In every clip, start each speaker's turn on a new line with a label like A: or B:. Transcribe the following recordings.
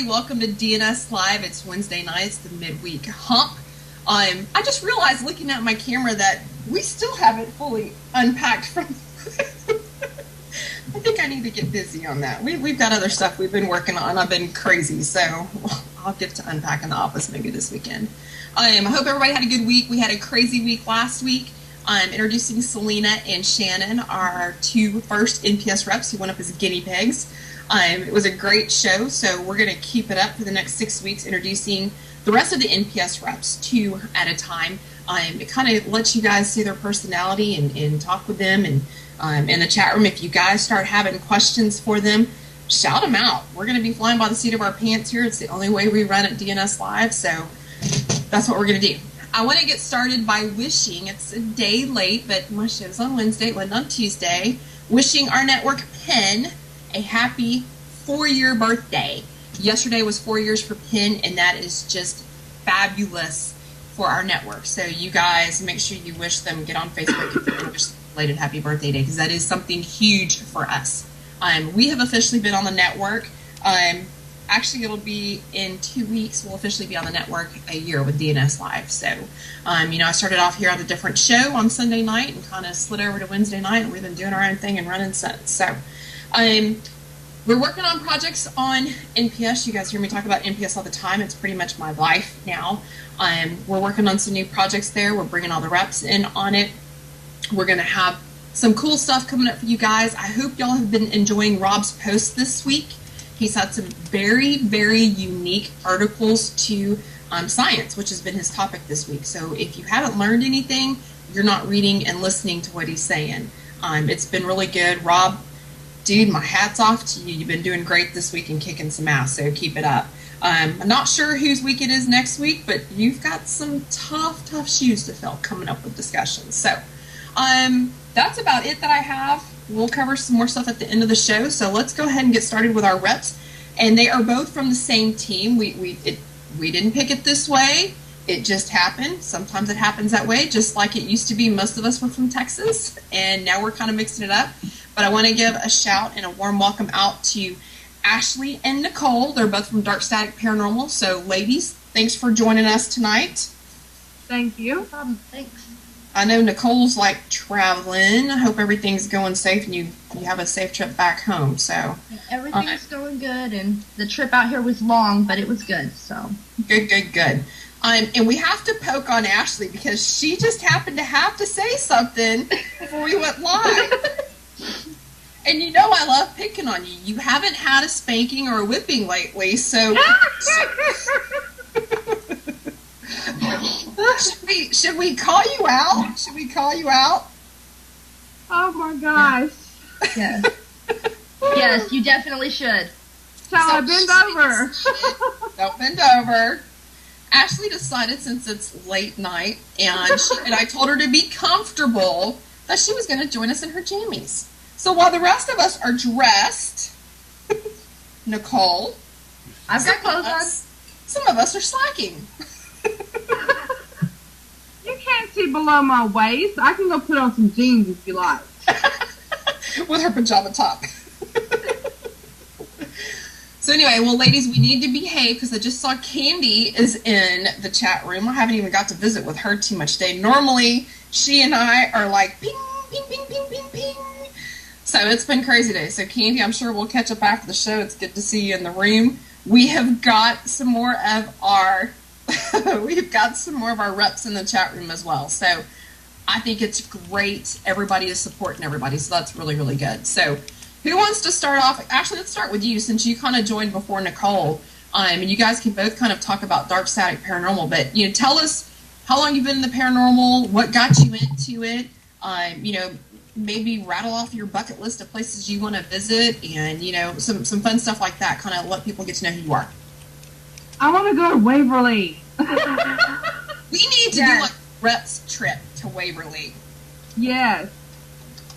A: Welcome to DNS Live. It's Wednesday night. It's the midweek hump. I just realized looking at my camera that we still haven't fully unpacked from... I think I need to get busy on that. We've got other stuff we've been working on. I've been crazy, so I'll get to unpacking the office maybe this weekend. I hope everybody had a good week. We had a crazy week last week. I'm introducing Selena and Shannon, our two first NPS reps who went up as guinea pigs. It was a great show, so we're going to keep it up for the next 6 weeks, introducing the rest of the NPS reps, 2 at a time. It kind of lets you guys see their personality and talk with them. And in the chat room, if you guys start having questions for them, shout them out. We're going to be flying by the seat of our pants here. It's the only way we run at DNS Live, so that's what we're going to do. I want to get started by wishing, it's a day late, but my show's on Wednesday, it wasn't on Tuesday, wishing our network PEN a happy 4-year birthday. Yesterday was 4 years for PEN, and that is just fabulous for our network. So you guys make sure you wish them, get on Facebook and wish them a belated happy birthday day, because that is something huge for us. We have officially been on the network. Actually, it'll be in 2 weeks. We'll officially be on the network a year with DNS Live. So, I started off here on a different show on Sunday night and kind of slid over to Wednesday night, and we've been doing our own thing and running since. So, we're working on projects on NPS. You guys hear me talk about NPS all the time. It's pretty much my life now. We're working on some new projects there. We're bringing all the reps in on it. We're going to have some cool stuff coming up for you guys. I hope y'all have been enjoying Rob's posts this week. He's had some very, very unique articles to science, which has been his topic this week. So if you haven't learned anything, you're not reading and listening to what he's saying. It's been really good. Rob, dude, my hat's off to you. You've been doing great this week and kicking some ass, so keep it up. I'm not sure whose week it is next week, but you've got some tough shoes to fill coming up with discussions. So that's about it that I have. We'll cover some more stuff at the end of the show, so let's go ahead and get started with our reps. And they are both from the same team. We didn't pick it this way. It just happened. Sometimes it happens that way, just like it used to be. Most of us were from Texas, and now we're kind of mixing it up. But I want to give a shout and a warm welcome out to Ashley and Nicole. They're both from Dark Static Paranormal. So, ladies, thanks for joining us tonight.
B: Thank you.
C: Thanks.
A: I know Nicole's like traveling. I hope everything's going safe and you have a safe trip back home. So
C: everything's going good, and the trip out here was long, but it was good. So
A: good. And we have to poke on Ashley because she just happened to have to say something before we went live. And you know I love picking on you. You haven't had a spanking or a whipping lately, so. Should we call you out? Should we call you out?
B: Oh my gosh.
C: Yes. Yes, you definitely should.
B: Shall I bend over?
A: Don't bend over. Ashley decided, since it's late night, and I told her to be comfortable, that she was going to join us in her jammies. So while the rest of us are dressed, Nicole,
C: I've got clothes on.
A: Some of us are slacking.
B: You can't see below my waist. I can go put on some jeans if you like.
A: With her pajama top. So anyway, well, ladies, we need to behave because I just saw Candy is in the chat room. I haven't even got to visit with her too much today. Normally, she and I are like ping, ping, ping, ping, ping, ping. So it's been crazy today. So Candy, I'm sure we'll catch up after the show. It's good to see you in the room. We have got some more of our reps in the chat room as well. So I think it's great. Everybody is supporting everybody. So that's really, really good. So who wants to start off? Actually, let's start with you since you kind of joined before Nicole. And you guys can both kind of talk about Dark Static Paranormal. But, tell us how long you've been in the paranormal, what got you into it. Maybe rattle off your bucket list of places you want to visit and, some fun stuff like that. Kind of let people get to know who you are.
B: I want to go to Waverly.
A: We need to do a reps trip to Waverly.
B: Yes.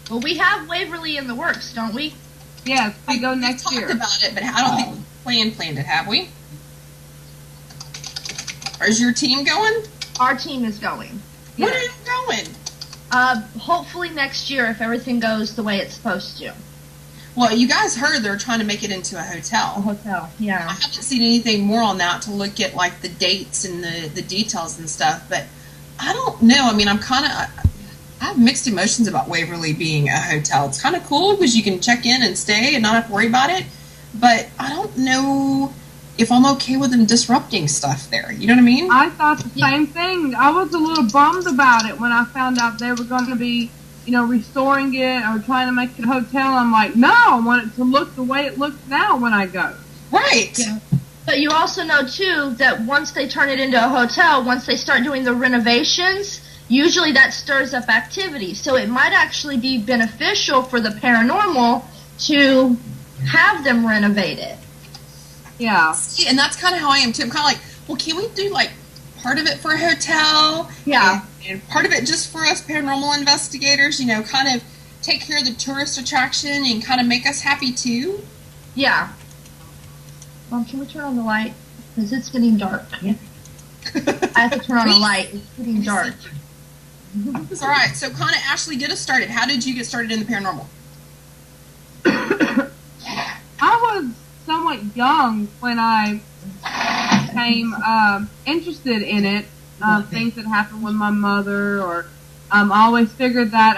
C: Well, we have Waverly in the works, don't we?
B: Yes, we go next year.
A: We talked about it, but I don't think we planned it, have we? Or is your team going?
C: Our team is going.
A: Where are you going?
C: Hopefully next year if everything goes the way it's supposed to.
A: Well, you guys heard they're trying to make it into a
C: A
A: hotel.
C: hotel, yeah.
A: I haven't seen anything more on that to look at, like, the dates and the details and stuff, but I don't know. I mean, I have mixed emotions about Waverly being a hotel. It's kind of cool because you can check in and stay and not have to worry about it, but I don't know if I'm okay with them disrupting stuff there. You know what I mean?
B: I thought the same thing. I was a little bummed about it when I found out they were going to be, restoring it or trying to make it a hotel. I'm like, no, I want it to look the way it looks now when I go.
A: Right.
C: Yeah. But you also know, too, that once they turn it into a hotel, once they start doing the renovations, usually that stirs up activity. So it might actually be beneficial for the paranormal to have them renovate it.
B: Yeah.
A: See, and that's kind of how I am, too. I'm kind of like, well, can we do, like, part of it for a hotel?
C: Yeah.
A: And part of it just for us paranormal investigators, kind of take care of the tourist attraction and kind of make us happy, too?
C: Yeah. Mom, can we turn on the light? Because it's getting dark. Yeah. I have to turn on the light. It's getting dark.
A: All right. So, kind of, Ashley, get us started. How did you get started in the paranormal?
B: I was somewhat young when I became interested in it. Things that happened with my mother, or I always figured that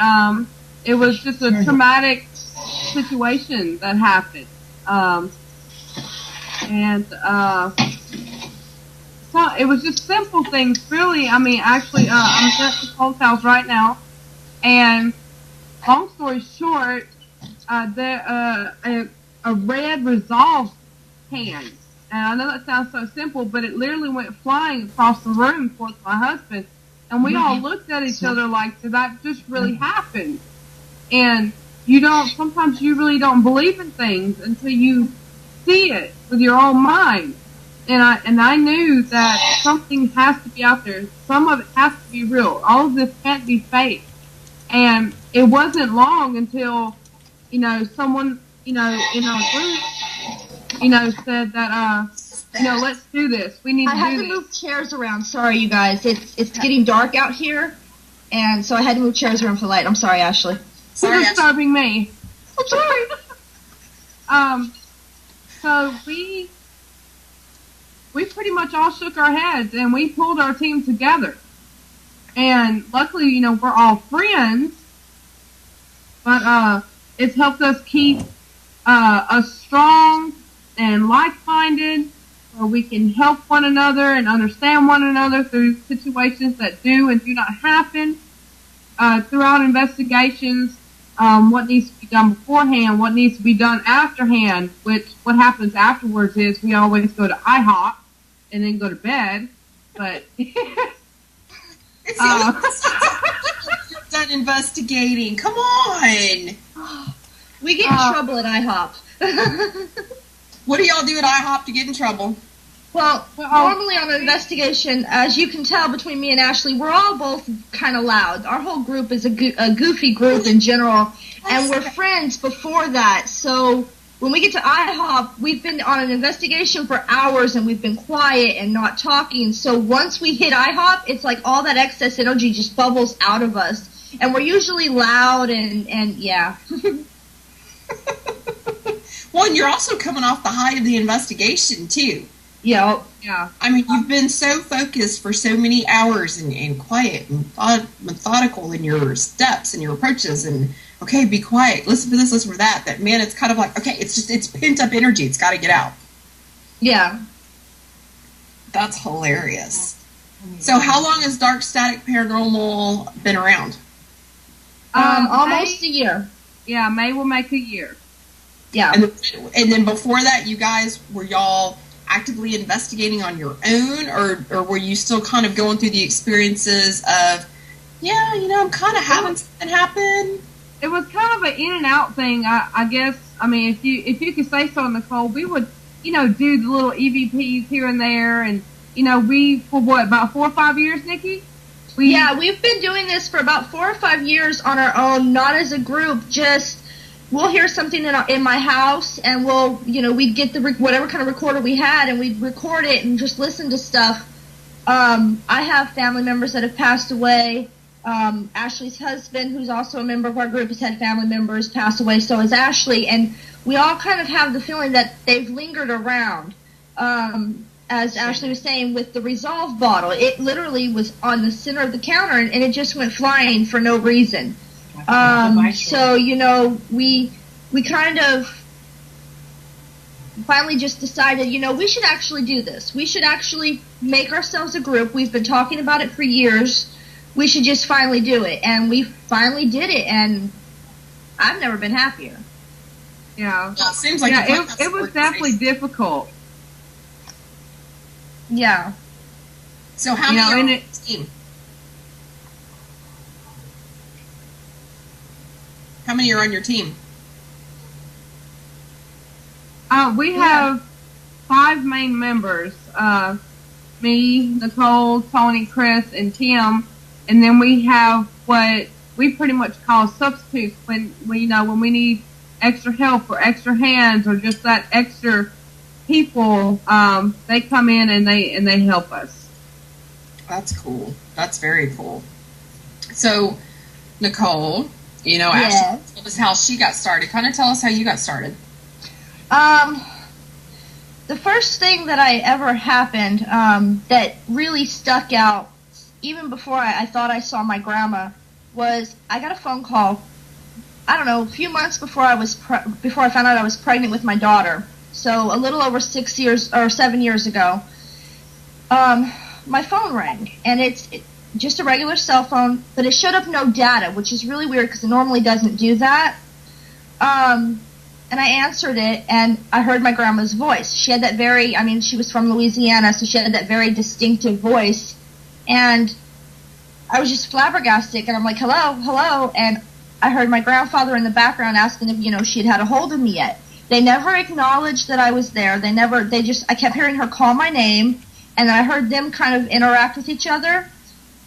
B: it was just a traumatic situation that happened. So it was just simple things, really. I mean, actually, I'm at Nicole's house right now, and long story short, a red Resolve can. And I know that sounds so simple, but it literally went flying across the room towards my husband. And we all looked at each other like, did that just really happen? And sometimes you really don't believe in things until you see it with your own mind. And I knew that something has to be out there. Some of it has to be real. All of this can't be fake. And it wasn't long until, someone, in our group, said that, let's do this. We need to do this.
C: I had to move chairs around. Sorry, you guys. It's getting dark out here, and so I had to move chairs around for light. I'm sorry, Ashley.
B: You're disturbing me.
C: I'm sorry.
B: So we pretty much all shook our heads, and we pulled our team together. And luckily, we're all friends, but it's helped us keep us strong and like-minded, where we can help one another and understand one another through situations that do and do not happen. Throughout investigations, what needs to be done beforehand, what needs to be done afterhand, which what happens afterwards is we always go to IHOP and then go to bed. But
A: It's you're done investigating. Come on.
C: We get in trouble at IHOP.
A: What do y'all do at IHOP to get in trouble?
C: Well, normally on an investigation, as you can tell between me and Ashley, we're all both kind of loud. Our whole group is a goofy group in general, and we're friends before that. So when we get to IHOP, we've been on an investigation for hours, and we've been quiet and not talking. So once we hit IHOP, it's like all that excess energy just bubbles out of us. And we're usually loud and yeah.
A: Well, and you're also coming off the high of the investigation, too.
C: Yeah.
A: I mean, you've been so focused for so many hours and quiet and methodical in your steps and your approaches and, okay, be quiet, listen for this, listen for that, that, man, it's kind of like, okay, it's pent-up energy. It's got to get out.
C: Yeah.
A: That's hilarious. So how long has Dark Static Paranormal been around?
C: Almost a year.
B: Yeah, May will make a year.
C: Yeah.
A: And then before that, you guys, were y'all actively investigating on your own, or were you still kind of going through the experiences of, yeah, I'm kind of having something happen?
B: It was kind of an in and out thing, I guess. I mean, if you could say so, Nicole, we would, do the little EVPs here and there, and we for what, about 4 or 5 years, Nikki?
C: Yeah, we've been doing this for about 4 or 5 years on our own, not as a group. Just we'll hear something in my house, and we'll, we'd get whatever kind of recorder we had, and we'd record it and just listen to stuff. I have family members that have passed away. Ashley's husband, who's also a member of our group, has had family members pass away. So has Ashley, and we all kind of have the feeling that they've lingered around. As Ashley was saying, with the Resolve bottle, it literally was on the center of the counter, and it just went flying for no reason. So, you know, we kind of finally just decided, you know, we should actually do this. We should actually make ourselves a group. We've been talking about it for years. We should just finally do it. And we finally did it, and I've never been happier.
B: Yeah.
A: Well, it seems like
B: it was definitely difficult.
C: Yeah.
A: So how many are on your team? How many are on your team?
B: We have 5 main members. Me, Nicole, Tony, Chris, and Tim. And then we have what we pretty much call substitutes when we need extra help or extra hands or just that extra people. They come in and they help us. That's
A: cool. That's very cool. So, Nicole, you know,
C: yes.
A: Ashley told us how she got started. Kind of tell us how you got started.
C: The first thing that I ever happened that really stuck out, even before I thought I saw my grandma, was I got a phone call, I don't know, a few months before I found out I was pregnant with my daughter. So a little over 6 years or 7 years ago, my phone rang, and it's just a regular cell phone, but it showed up no data, which is really weird because it normally doesn't do that. And I answered it, and I heard my grandma's voice. She had that she was from Louisiana, so she had that very distinctive voice. And I was just flabbergasted, and I'm like, hello, hello. And I heard my grandfather in the background asking if, you know, she had a hold of me yet. They never acknowledged that I was there. I kept hearing her call my name, and then I heard them kind of interact with each other,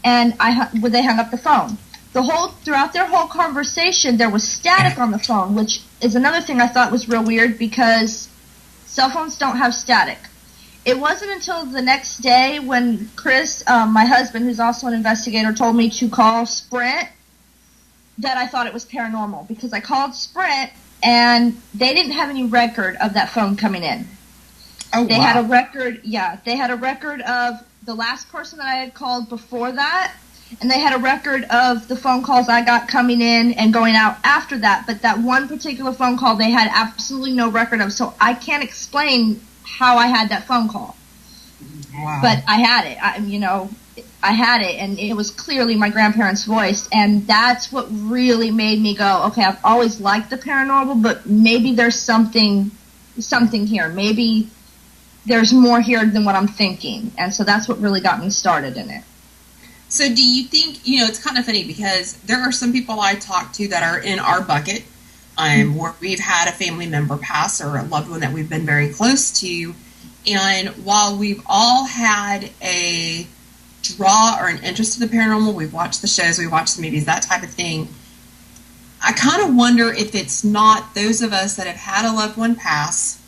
C: and they hung up the phone. Throughout their whole conversation, there was static on the phone, which is another thing I thought was real weird because cell phones don't have static. It wasn't until the next day when Chris, my husband, who's also an investigator, told me to call Sprint that I thought it was paranormal, because I called Sprint and they didn't have any record of that phone coming in.
A: Oh,
C: they
A: wow.
C: had a record, they had a record of the last person that I had called before that, and they had a record of the phone calls I got coming in and going out after that, but that one particular phone call they had absolutely no record of, so I can't explain how I had that phone call.
A: Wow.
C: But I had it. I had it, and it was clearly my grandparents' voice, and that's what really made me go, okay, I've always liked the paranormal, but maybe there's something here. Maybe there's more here than what I'm thinking, and so that's what really got me started in it.
A: So do you think, it's kind of funny because there are some people I talk to that are in our bucket, where we've had a family member pass or a loved one that we've been very close to, and while we've all had a draw or an interest in the paranormal, we've watched the shows, we've watched the movies, that type of thing, I kind of wonder if it's not those of us that have had a loved one pass,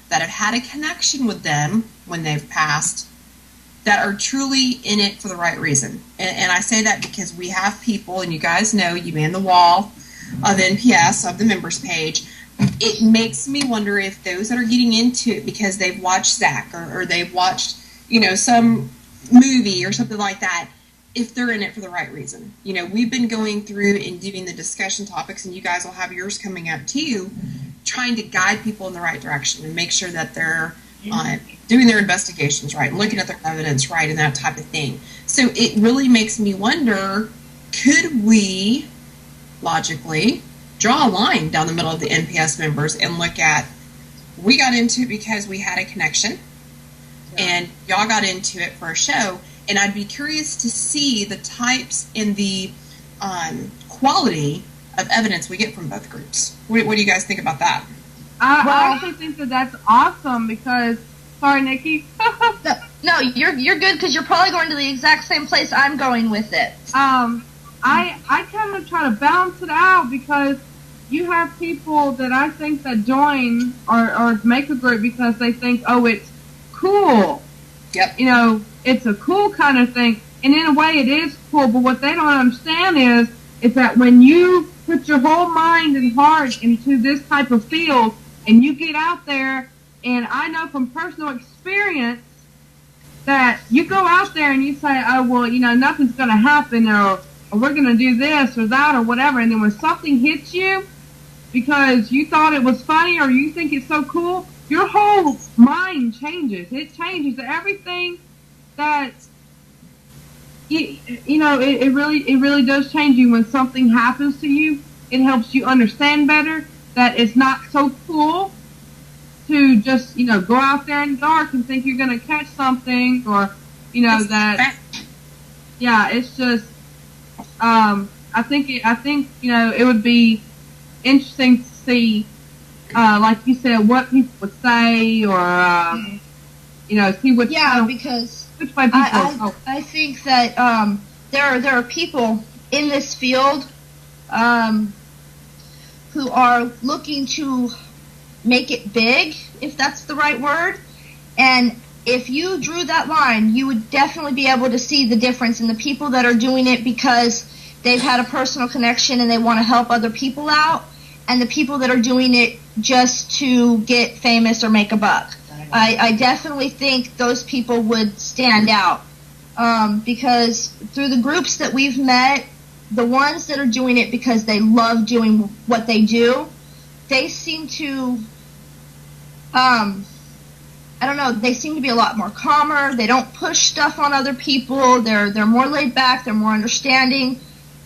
A: that have had a connection with them when they've passed, that are truly in it for the right reason. And I say that because we have people, and you guys know, you man the wall of NPS, of the members page. It makes me wonder if those that are getting into it because they've watched Zach or they've watched, some movie or something like that, if they're in it for the right reason. We've been going through and doing the discussion topics, and you guys will have yours coming up too, trying to guide people in the right direction and make sure that they're doing their investigations right, looking at their evidence right, and that type of thing. So it really makes me wonder, could we logically draw a line down the middle of the NPS members and look at, we got into it because we had a connection, and y'all got into it for a show, and I'd be curious to see the types and the quality of evidence we get from both groups. What do you guys think about that?
B: I actually think that that's awesome because, sorry, Nikki.
C: No, you're good because you're probably going to the exact same place I'm going with it.
B: I kind of try to balance it out because you have people that I think that join or make a group because they think, oh, it's cool.
A: Yep.
B: It's a cool kind of thing. And in a way it is cool, but what they don't understand is that when you put your whole mind and heart into this type of field, And you get out there, and I know from personal experience that you go out there and you say, oh, well, you know, nothing's going to happen, or we're going to do this or that or whatever. And then when something hits you because you thought it was funny or you think it's so cool, your whole mind changes. It changes everything that, you know, it really does change you when something happens to you. It helps you understand better that it's not so cool to just, you know, go out there in the dark and think you're going to catch something, or, you know, that, yeah, it's just, I think, you know, it would be interesting to see, like you said, what people would say, or, you know, see what,
C: because
B: which way people
C: I think that, there are people in this field, who are looking to make it big, if that's the right word. And if you drew that line, you would definitely be able to see the difference in the people that are doing it because they've had a personal connection and they want to help other people out, and the people that are doing it just to get famous or make a buck. I definitely think those people would stand out, because through the groups that we've met, the ones that are doing it because they love doing what they do, they seem to, I don't know, they seem to be a lot more calmer. They don't push stuff on other people. They're more laid back. They're more understanding.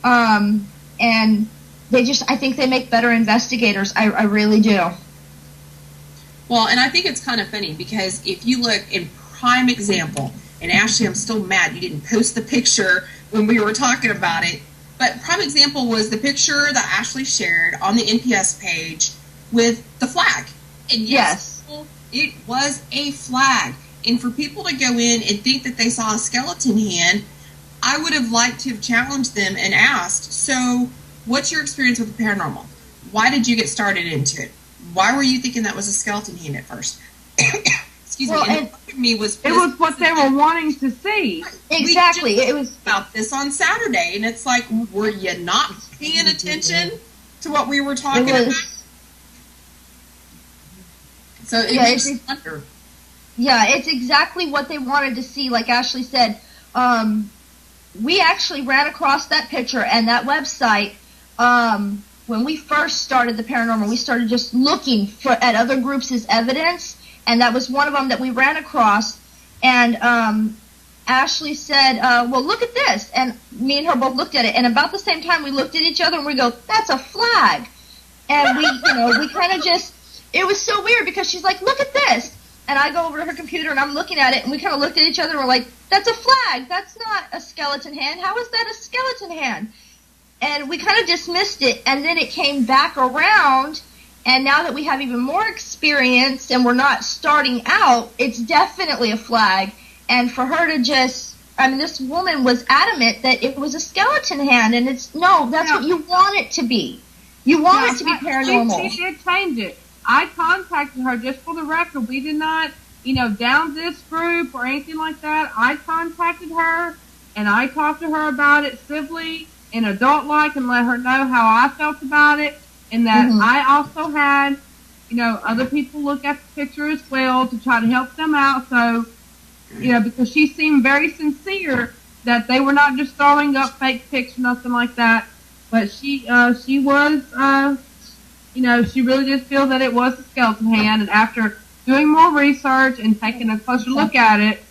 C: And they just, I think they make better investigators. I really do.
A: Well, and I think it's kind of funny because if you look in prime example, and Ashley, I'm still mad you didn't post the picture when we were talking about it, but prime example was the picture that Ashley shared on the NPS page with the flag. And yes, it was a flag. And for people to go in and think that they saw a skeleton hand, I would have liked to have challenged them and asked, so what's your experience with the paranormal? Why did you get started into it? Why were you thinking that was a skeleton hand at first? Excuse me. And
B: it was what they were wanting to see.
C: Exactly. It was
A: about this on Saturday, and it's like, were you not paying attention to what we were talking about? So it makes you wonder.
C: Yeah, it's exactly what they wanted to see. Like Ashley said, we actually ran across that picture and that website when we first started the paranormal. We started just looking at other groups as evidence. And that was one of them that we ran across. And Ashley said, well, look at this. And me and her both looked at it. And about the same time, we looked at each other and we go, that's a flag. And we, you know, we kind of just, it was so weird because she's like, look at this. And I go over to her computer and I'm looking at it. And we kind of looked at each other and we're like, that's a flag. That's not a skeleton hand. How is that a skeleton hand? And we kind of dismissed it. And then it came back around. And now that we have even more experience and we're not starting out, it's definitely a flag. And for her to just, I mean, this woman was adamant that it was a skeleton hand. And it's, no, that's what you want it to be. You want it to be paranormal.
B: She did change it. I contacted her just for the record. We did not, you know, down this group or anything like that. I contacted her and I talked to her about it civilly and adult-like and let her know how I felt about it. And that I also had, you know, other people look at the picture as well to try to help them out. So, you know, because she seemed very sincere that they were not just throwing up fake pics or nothing like that. But she was, you know, she really did feel that it was a skeleton hand. And after doing more research and taking a closer look at it,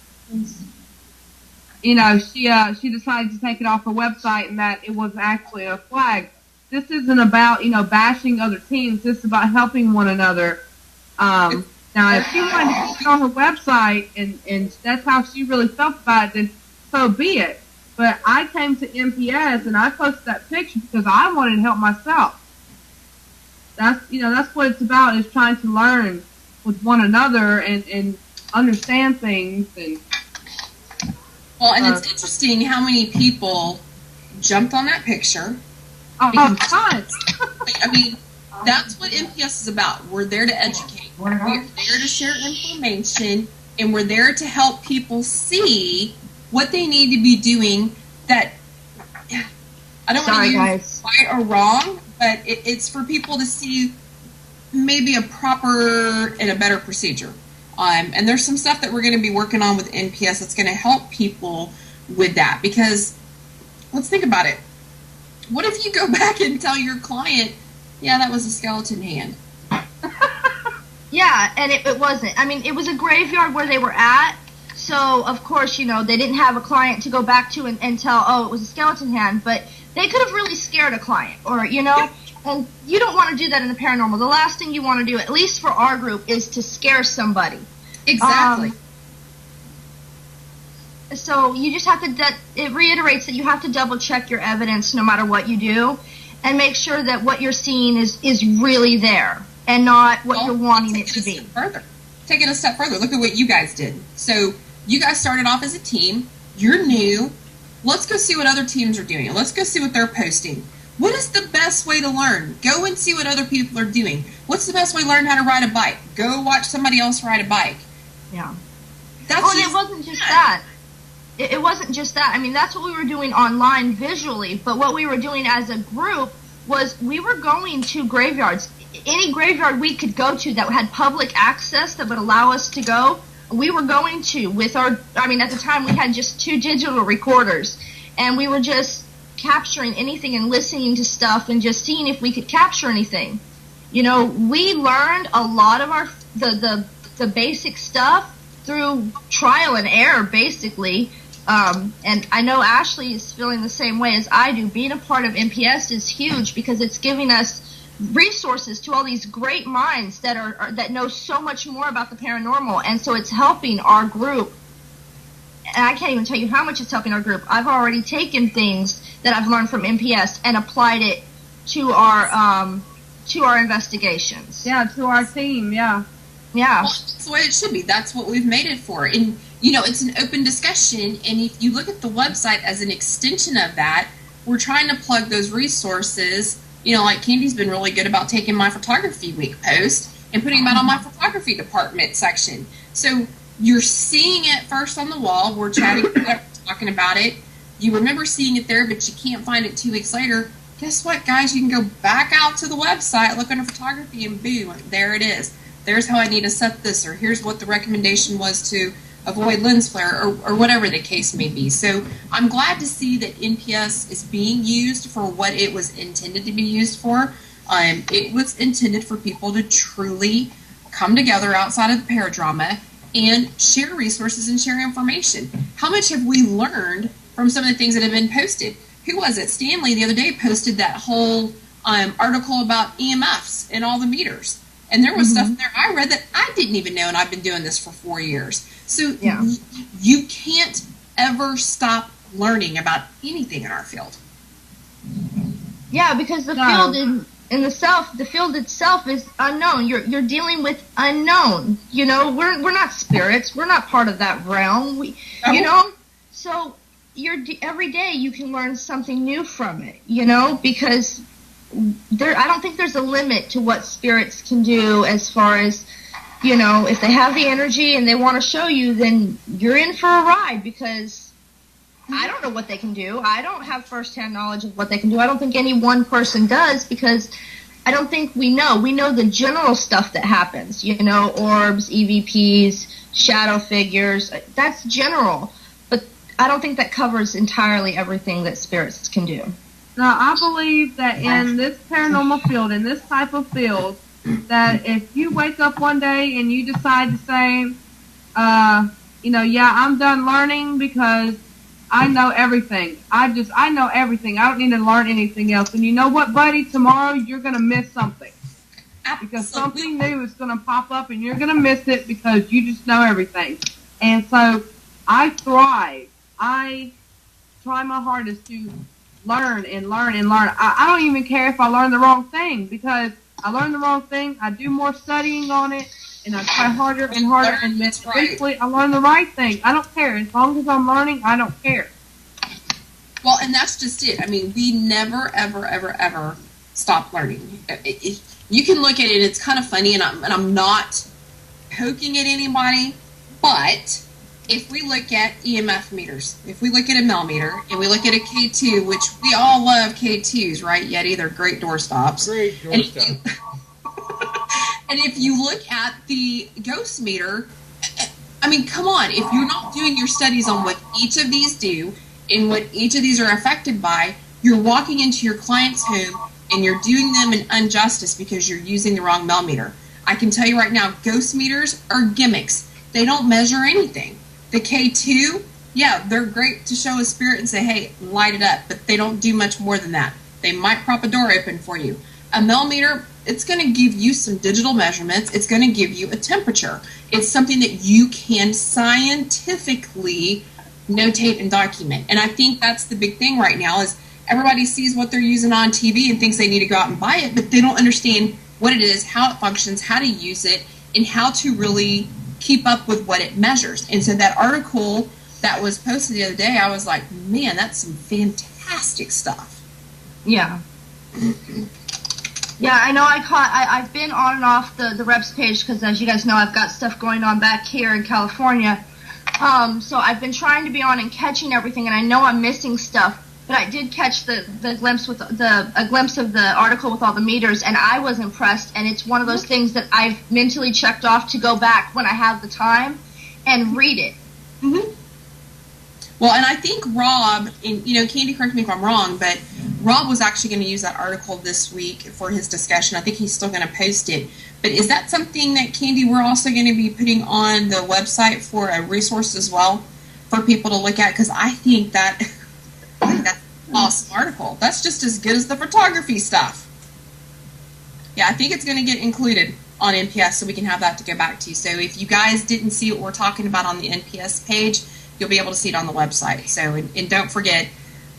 B: you know, she decided to take it off her website and that it was actually a flag. This isn't about, you know, bashing other teams. This is about helping one another. Now, if she wanted to put it on her website and that's how she really felt about it, then so be it. But I came to NPS and I posted that picture because I wanted to help myself. That's, you know, that's what it's about, is trying to learn with one another and understand things. And
A: well, and it's interesting how many people jumped on that picture.
B: Tons.
A: I mean, that's what NPS is about. We're there to educate. We're there to share information, and we're there to help people see what they need to be doing. That I don't want to use right or wrong, but it's for people to see maybe a proper and a better procedure. And there's some stuff that we're going to be working on with NPS that's going to help people with that. Because let's think about it. What if you go back and tell your client, yeah, that was a skeleton hand?
C: Yeah, and it wasn't. I mean, it was a graveyard where they were at. So, of course, you know, they didn't have a client to go back to and tell, oh, it was a skeleton hand. But they could have really scared a client, or, you know, and you don't want to do that in the paranormal. The last thing you want to do, at least for our group, is to scare somebody.
A: Exactly.
C: So you just have to, it reiterates that you have to double check your evidence no matter what you do, and make sure that what you're seeing is really there and not what you're wanting it to be.
A: Take it a step further. Look at what you guys did. So you guys started off as a team. You're new. Let's go see what other teams are doing. Let's go see what they're posting. What is the best way to learn? Go and see what other people are doing. What's the best way to learn how to ride a bike? Go watch somebody else ride a bike.
C: Yeah.
A: And
C: it wasn't just that. It wasn't just that. I mean, that's what we were doing online visually, but what we were doing as a group was we were going to graveyards. Any graveyard we could go to that had public access that would allow us to go, we were going to with our, I mean, at the time we had just 2 digital recorders, and we were just capturing anything and listening to stuff and just seeing if we could capture anything. You know, we learned a lot of our, the basic stuff through trial and error, basically. And I know Ashley is feeling the same way as I do. Being a part of NPS is huge because it's giving us resources to all these great minds that know so much more about the paranormal, and so it's helping our group. And I can't even tell you how much it's helping our group. I've already taken things that I've learned from NPS and applied it to our investigations.
B: Yeah, to our team. Yeah.
C: Yeah.
A: Well, that's the way it should be. That's what we've made it for. And, you know, it's an open discussion, and if you look at the website as an extension of that, we're trying to plug those resources. You know, like Candy's been really good about taking my photography week post and putting that on my photography department section. So you're seeing it first on the wall. We're chatting, talking about it. You remember seeing it there, but you can't find it 2 weeks later. Guess what, guys? You can go back out to the website, look under photography, and boom, there it is. There's how I need to set this, or here's what the recommendation was to avoid lens flare, or whatever the case may be. So I'm glad to see that NPS is being used for what it was intended to be used for. It was intended for people to truly come together outside of the paradrama and share resources and share information. How much have we learned from some of the things that have been posted? Who was it? Stanley the other day posted that whole article about EMFs and all the meters. And there was stuff in there I read that I didn't even know, and I've been doing this for 4 years. So you can't ever stop learning about anything in our field.
C: Yeah, because the field the field itself is unknown. You're dealing with unknown. You know, we're not spirits. We're not part of that realm. You know, so every day you can learn something new from it. You know, because I don't think there's a limit to what spirits can do as far as, you know, if they have the energy and they want to show you, then you're in for a ride, because I don't know what they can do. I don't have firsthand knowledge of what they can do. I don't think any one person does, because I don't think we know. We know the general stuff that happens, you know, orbs, EVPs, shadow figures. That's general, but I don't think that covers entirely everything that spirits can do.
B: Now, I believe that in this paranormal field, in this type of field, that if you wake up one day and you decide to say, you know, yeah, I'm done learning because I know everything. I know everything. I don't need to learn anything else. And you know what, buddy? Tomorrow you're going to miss something. Because something new is going to pop up and you're going to miss it because you just know everything. And so I thrive. I try my hardest to learn and learn and learn. I don't even care if I learn the wrong thing, because I learn the wrong thing, I do more studying on it, and I try harder and harder, and eventually I learn the right thing. I don't care. As long as I'm learning, I don't care.
A: Well, and that's just it. I mean, we never, ever, ever, ever stop learning. You can look at it, it's kind of funny, and I'm not poking at anybody, but if we look at EMF meters, if we look at a millimeter, and we look at a K2, which we all love K2s, right? Yeti, they're great doorstops.
D: Great doorstop.
A: And if you look at the ghost meter, I mean, come on. If you're not doing your studies on what each of these do and what each of these are affected by, you're walking into your client's home and you're doing them an injustice because you're using the wrong millimeter. I can tell you right now, ghost meters are gimmicks. They don't measure anything. The K2, yeah, they're great to show a spirit and say, hey, light it up, but they don't do much more than that. They might prop a door open for you. A millimeter, it's going to give you some digital measurements. It's going to give you a temperature. It's something that you can scientifically notate and document. And I think that's the big thing right now is everybody sees what they're using on TV and thinks they need to go out and buy it, but they don't understand what it is, how it functions, how to use it, and how to really keep up with what it measures. And so that article that was posted the other day, I was like, man, that's some fantastic stuff.
C: Yeah. Yeah, I know I've been on and off the Reps page because, as you guys know, I've got stuff going on back here in California. So I've been trying to be on and catching everything, and I know I'm missing stuff. But I did catch the glimpse with a glimpse of the article with all the meters, and I was impressed. And it's one of those things that I've mentally checked off to go back when I have the time and read it.
A: Mm-hmm. Well, and I think Rob, and Candy, correct me if I'm wrong, but Rob was actually going to use that article this week for his discussion. I think he's still going to post it. But is that something that, Candy, we're also going to be putting on the website for a resource as well for people to look at? Because I think that's an awesome article. That's just as good as the photography stuff. Yeah, I think it's going to get included on NPS so we can have that to go back to. So if you guys didn't see what we're talking about on the NPS page, you'll be able to see it on the website. So, and don't forget,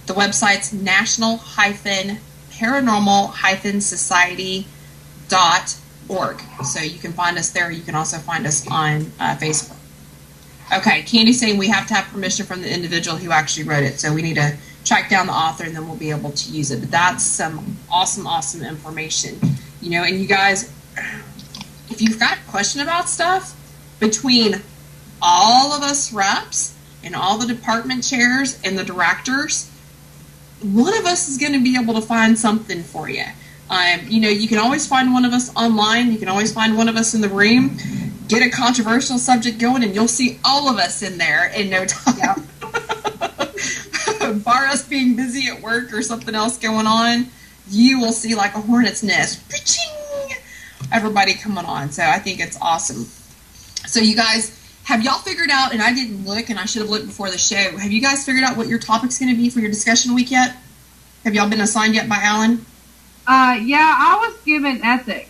A: the website's national-paranormal-society.org. So you can find us there. You can also find us on Facebook. Okay, Candy's saying we have to have permission from the individual who actually wrote it. So we need to track down the author and then we'll be able to use it. But that's some awesome, awesome information. And you guys, if you've got a question about stuff, between all of us reps and all the department chairs and the directors, one of us is going to be able to find something for you. You can always find one of us online. You can always find one of us in the room. Get a controversial subject going, and you'll see all of us in there in no time. Yep. Bar us being busy at work or something else going on, you will see like a hornet's nest. Everybody coming on. So I think it's awesome. So you guys, have y'all figured out, and I didn't look, and I should have looked before the show, have you guys figured out what your topic's going to be for your discussion week yet? Have y'all been assigned yet by Alan?
B: Yeah, I was given ethics.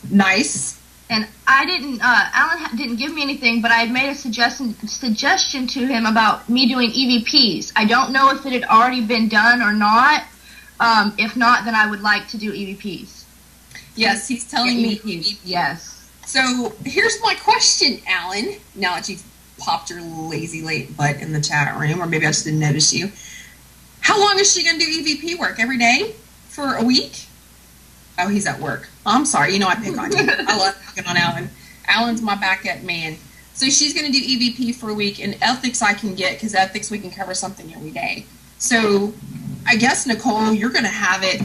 A: Nice.
C: And I didn't, Alan didn't give me anything, but I had made a suggestion to him about me doing EVPs. I don't know if it had already been done or not. If not, then I would like to do EVPs.
A: Yes, he's telling me.
C: Yes.
A: So here's my question, Alan. Now that you've popped your lazy late butt in the chat room, or maybe I just didn't notice you. How long is she going to do EVP work? Every day? For a week? Oh, he's at work. I'm sorry. I pick on you. I love picking on Alan. Alan's my backup man. So she's going to do EVP for a week, and ethics I can get, because ethics we can cover something every day. So I guess, Nicole, you're going to have it.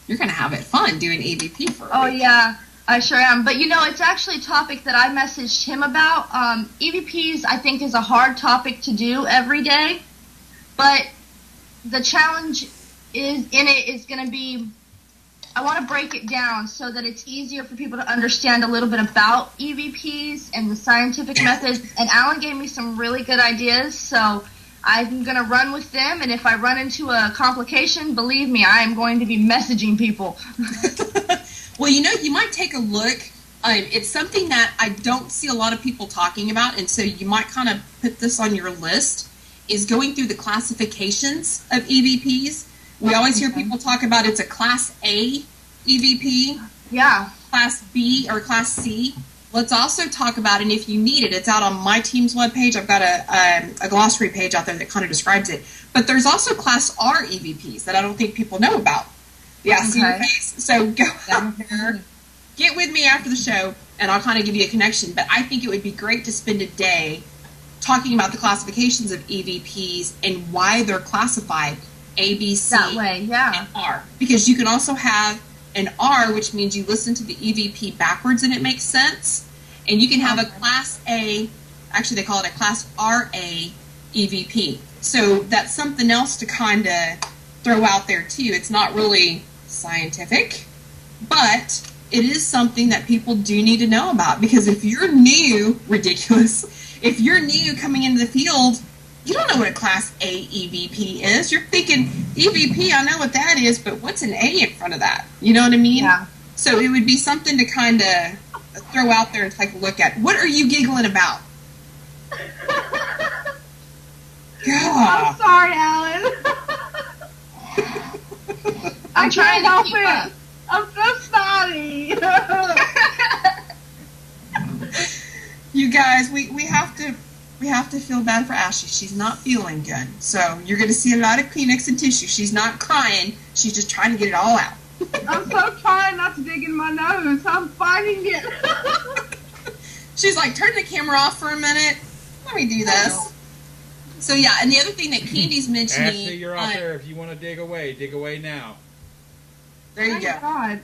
A: You're going to have it fun doing EVP for a week.
C: Oh, yeah. I sure am. But, it's actually a topic that I messaged him about. EVPs, I think, is a hard topic to do every day. But the challenge is going to be, I want to break it down so that it's easier for people to understand a little bit about EVPs and the scientific methods. And Alan gave me some really good ideas, so I'm going to run with them. And if I run into a complication, believe me, I am going to be messaging people.
A: Well, you might take a look. It's something that I don't see a lot of people talking about, and so you might kind of put this on your list, is going through the classifications of EVPs. We always hear people talk about it's a Class A EVP,
C: yeah,
A: Class B, or Class C. Let's also talk about, and if you need it, it's out on my team's webpage. I've got a glossary page out there that kind of describes it. But there's also Class R EVPs that I don't think people know about. Yeah, see your face. So go out there, get with me after the show, and I'll kind of give you a connection. But I think it would be great to spend a day talking about the classifications of EVPs and why they're classified A, B, C,
C: that way, yeah,
A: and R. Because you can also have an R, which means you listen to the EVP backwards and it makes sense. And you can have a Class A, actually they call it a Class RA EVP. So that's something else to kind of throw out there too. It's not really scientific, but it is something that people do need to know about, because if you're new, if you're new coming into the field, you don't know what a Class A EVP is. You're thinking, EVP, I know what that is, but what's an A in front of that? You know what I mean?
B: Yeah.
A: So it would be something to kind of throw out there and take a look at. What are you giggling about? God.
B: I'm sorry, Alan.
C: I'm trying to keep up.
B: I'm so sorry.
A: You guys, we have to feel bad for Ashley. She's not feeling good. So you're going to see a lot of Kleenex and tissue. She's not crying. She's just trying to get it all out.
B: I'm so trying not to dig in my nose. I'm fighting it.
A: She's like, turn the camera off for a minute. Let me do this. So yeah, and the other thing that Candy's mentioning.
D: Ashley, you're out there. If you want to dig away now.
A: There you go.
B: God.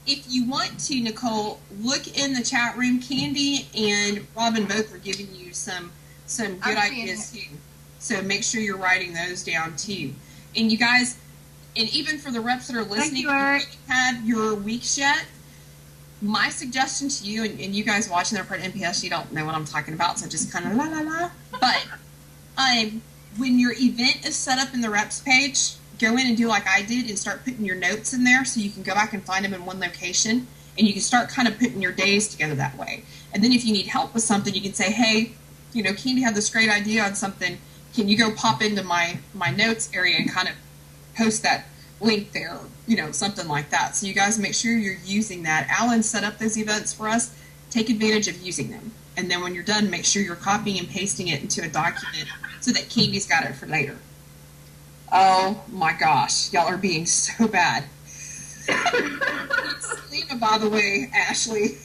A: If you want to, Nicole, look in the chat room. Candy and Robin both were giving you some good ideas too. So make sure you're writing those down too. And you guys, and even for the reps that are listening, if you haven't had your weeks yet, my suggestion to you, and you guys watching that are part of NPS, you don't know what I'm talking about, so just kind of la la la. But when your event is set up in the reps page, go in and do like I did and start putting your notes in there so you can go back and find them in one location, and you can start kind of putting your days together that way. And then if you need help with something, you can say, hey, you know, Candy had this great idea on something. Can you go pop into my notes area and kind of post that link there, you know, something like that. So you guys make sure you're using that. Alan set up those events for us. Take advantage of using them. And then when you're done, make sure you're copying and pasting it into a document so that Candy's got it for later. Oh my gosh, y'all are being so bad. Selena, by the way, Ashley.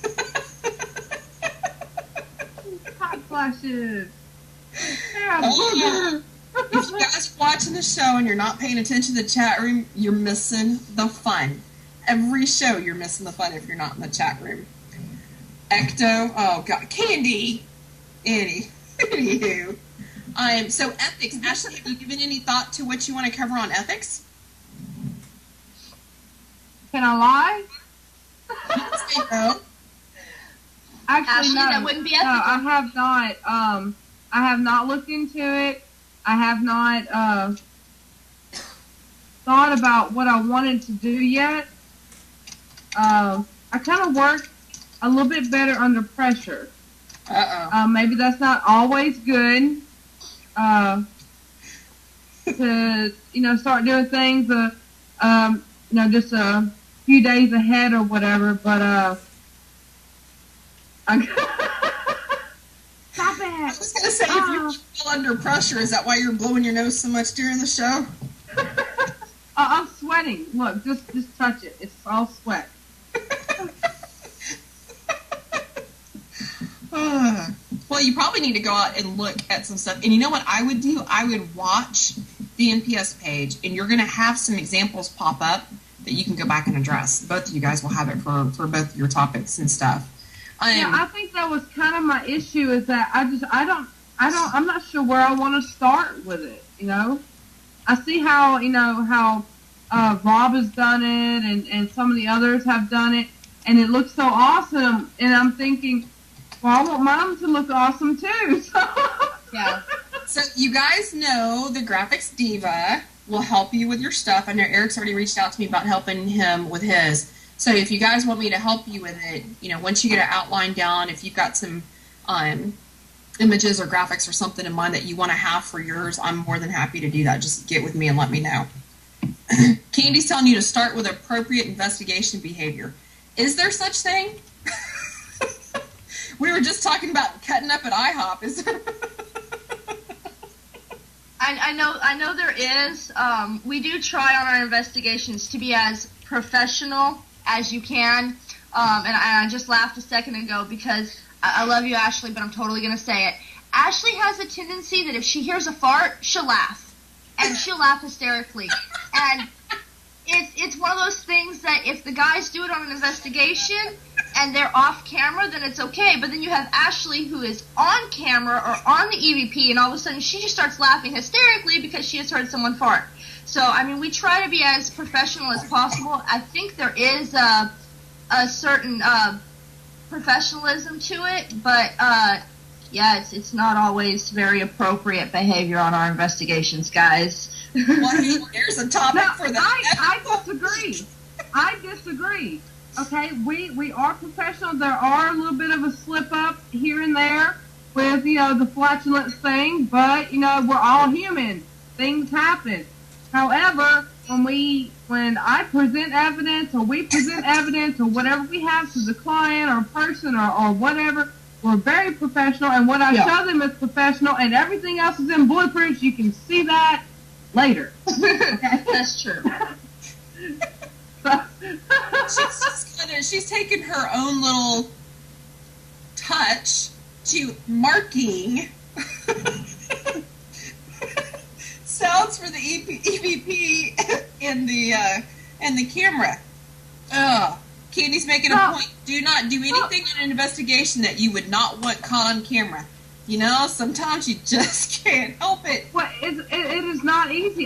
B: Hot flashes.
A: Oh, if you guys are watching the show and you're not paying attention to the chat room, you're missing the fun. Every show you're missing the fun if you're not in the chat room. Ecto, oh god, Candy. Anywho. So ethics. Ashley, have you given any thought to what you want to cover on ethics?
B: Can I lie?
A: Say no.
B: Actually,
C: Ashley,
B: no.
C: that wouldn't be
B: No,
C: ethical.
B: I have not. I have not looked into it. I have not thought about what I wanted to do yet. I kind of work a little bit better under pressure. Maybe that's not always good. To start doing things, just a few days ahead or whatever. But stop it!
A: I was gonna say, if you're still under pressure, is that why you're blowing your nose so much during the show?
B: I'm sweating. Look, just touch it. It's all sweat.
A: Well, you probably need to go out and look at some stuff. And you know what I would do? I would watch the NPS page, and you're going to have some examples pop up that you can go back and address. Both of you guys will have it for both of your topics and stuff.
B: Yeah, I think that was kind of my issue, is that I'm not sure where I want to start with it. I see how Rob has done it, and some of the others have done it, and it looks so awesome. And I'm thinking, well, I want mine to look awesome too. So.
A: Yeah. So you guys know the graphics diva will help you with your stuff. I know Eric's already reached out to me about helping him with his. So if you guys want me to help you with it, once you get an outline down, if you've got some images or graphics or something in mind that you want to have for yours, I'm more than happy to do that. Just get with me and let me know. Candy's telling you to start with appropriate investigation behavior. Is there such thing? We were just talking about cutting up at IHOP. Is there?
C: I know there is. We do try on our investigations to be as professional as you can. And I just laughed a second ago because I love you, Ashley, but I'm totally going to say it. Ashley has a tendency that if she hears a fart, she'll laugh. And she'll laugh hysterically. And it's one of those things that if the guys do it on an investigation and they're off camera, then it's okay. But then you have Ashley, who is on camera or on the EVP, and all of a sudden she just starts laughing hysterically because she has heard someone fart. So, I mean, we try to be as professional as possible. I think there is a certain professionalism to it, but yeah, it's not always very appropriate behavior on our investigations, guys.
A: Well, here's a topic for that.
B: I disagree. I disagree. Okay, we are professional. There are a little bit of a slip up here and there with, the flatulence thing, but, we're all human. Things happen. However, when I present evidence or we present evidence or whatever we have to the client or person or whatever, we're very professional, and what I show them is professional, and everything else is in blueprints. You can see that later.
C: Okay? That's true.
A: She's taken her own little touch to marking sounds for the EVP and the camera. Candy's making a point. Do not do anything in an investigation that you would not want caught on camera. Sometimes you just can't help it.
B: Well, it is not easy.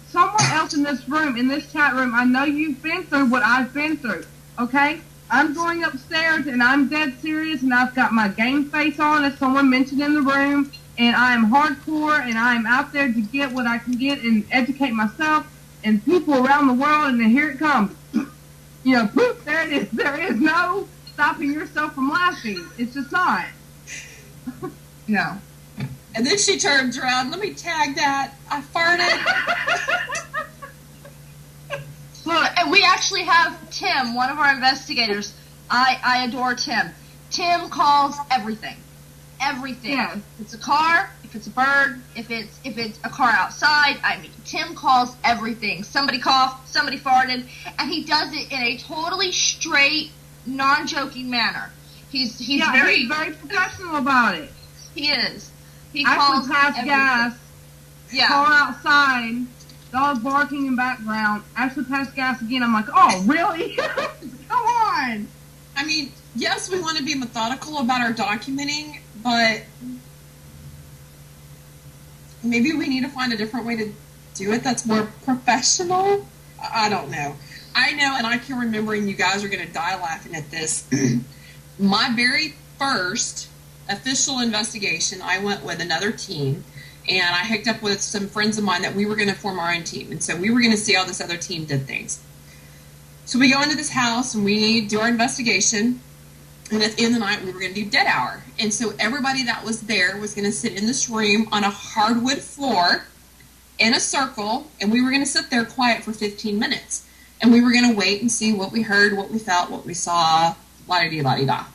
B: Someone else in this room, in this chat room, I know you've been through what I've been through, okay? I'm going upstairs, and I'm dead serious, and I've got my game face on, as someone mentioned in the room, and I'm hardcore, and I'm out there to get what I can get and educate myself and people around the world, and then here it comes. Poof, there it is. There is no stopping yourself from laughing. It's just not.
C: No.
A: And then she turns around. Let me tag that. I farted.
C: Look, and we actually have Tim, one of our investigators. I adore Tim. Tim calls everything. Everything.
B: Yeah.
C: If it's a car, if it's a bird, if it's a car outside, Tim calls everything. Somebody coughed, somebody farted, and he does it in a totally straight, non-joking manner. He's very
B: professional about it.
C: He is. He
B: calls
C: calls
B: pass
C: everything.
B: gas.
C: Yeah.
B: Car outside. Dog barking in background. Actually pass gas again. I'm like, oh, really? Come on.
A: I mean, yes, we want to be methodical about our documenting, but maybe we need to find a different way to do it that's more professional. I don't know. I know, and I can remember, and you guys are going to die laughing at this. My very first official investigation, I went with another team, and I hooked up with some friends of mine that we were going to form our own team, and so we were going to see how this other team did things. So we go into this house, and we do our investigation, and at the end of the night, we were going to do dead hour. And so everybody that was there was going to sit in this room on a hardwood floor in a circle, and we were going to sit there quiet for 15 minutes. And we were going to wait and see what we heard, what we felt, what we saw, la-di-da-di-da.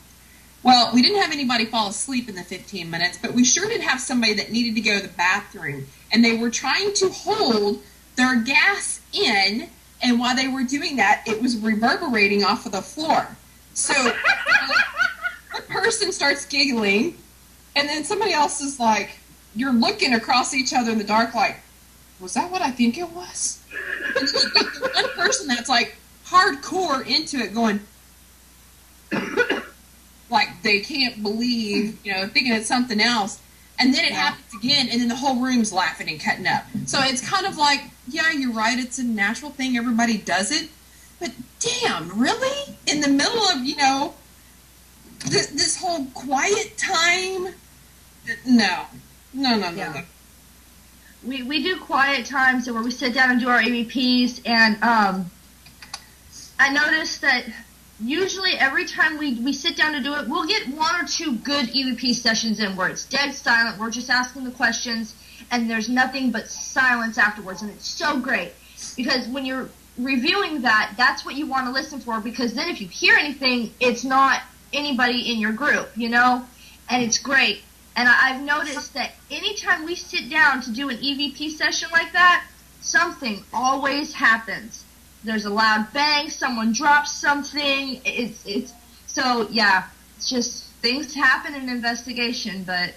A: Well, we didn't have anybody fall asleep in the 15 minutes, but we sure did have somebody that needed to go to the bathroom. And they were trying to hold their gas in, and while they were doing that, it was reverberating off of the floor. So one person starts giggling, and then somebody else is like, you're looking across each other in the dark like, was that what I think it was? And then you've got the one person that's like hardcore into it going, like they can't believe, thinking it's something else. And then it happens again, and then the whole room's laughing and cutting up. So it's kind of like, yeah, you're right, it's a natural thing, everybody does it. But damn, really? In the middle of, this whole quiet time? No.
C: We do quiet times where we sit down and do our EVPs, and I noticed that usually every time we sit down to do it, we'll get one or two good EVP sessions in where it's dead silent, we're just asking the questions, and there's nothing but silence afterwards, and it's so great. Because when you're reviewing that, that's what you want to listen for, because then if you hear anything, it's not anybody in your group, and it's great. And I've noticed that anytime we sit down to do an EVP session like that, something always happens. There's a loud bang, someone drops something, so yeah, it's just things happen in an investigation, but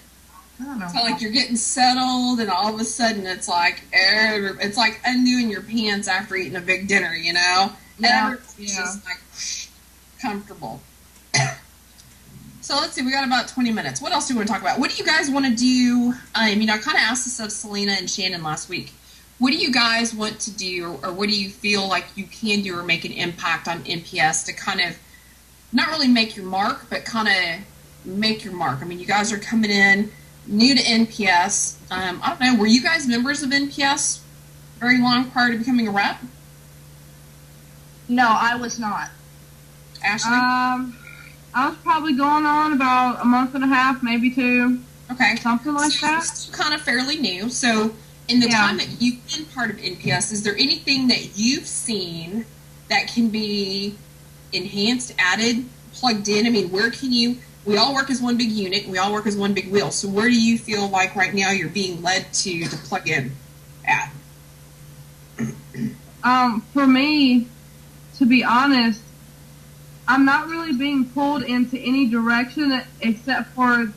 C: I don't know.
A: So like you're getting settled, and all of a sudden it's like undoing your pants after eating a big dinner, you know?
B: Yeah.
A: Everybody's just like comfortable. So let's see, we got about 20 minutes. What else do we want to talk about? What do you guys want to do? I kind of asked this of Selena and Shannon last week. What do you guys want to do, or what do you feel like you can do or make an impact on NPS to kind of not really make your mark, but kind of make your mark? I mean, you guys are coming in new to NPS. I don't know, were you guys members of NPS very long prior to becoming a rep?
C: No, I was not.
A: Ashley?
B: I was probably going on about a month and a half, maybe 2.
A: Okay.
B: Something like that.
A: Still kind of fairly new. So in the time that you've been part of NPS, is there anything that you've seen that can be enhanced, added, plugged in? I mean, where can you, we all work as one big unit, we all work as one big wheel, so where do you feel like right now you're being led to plug in at?
B: For me, to be honest, I'm not really being pulled into any direction except for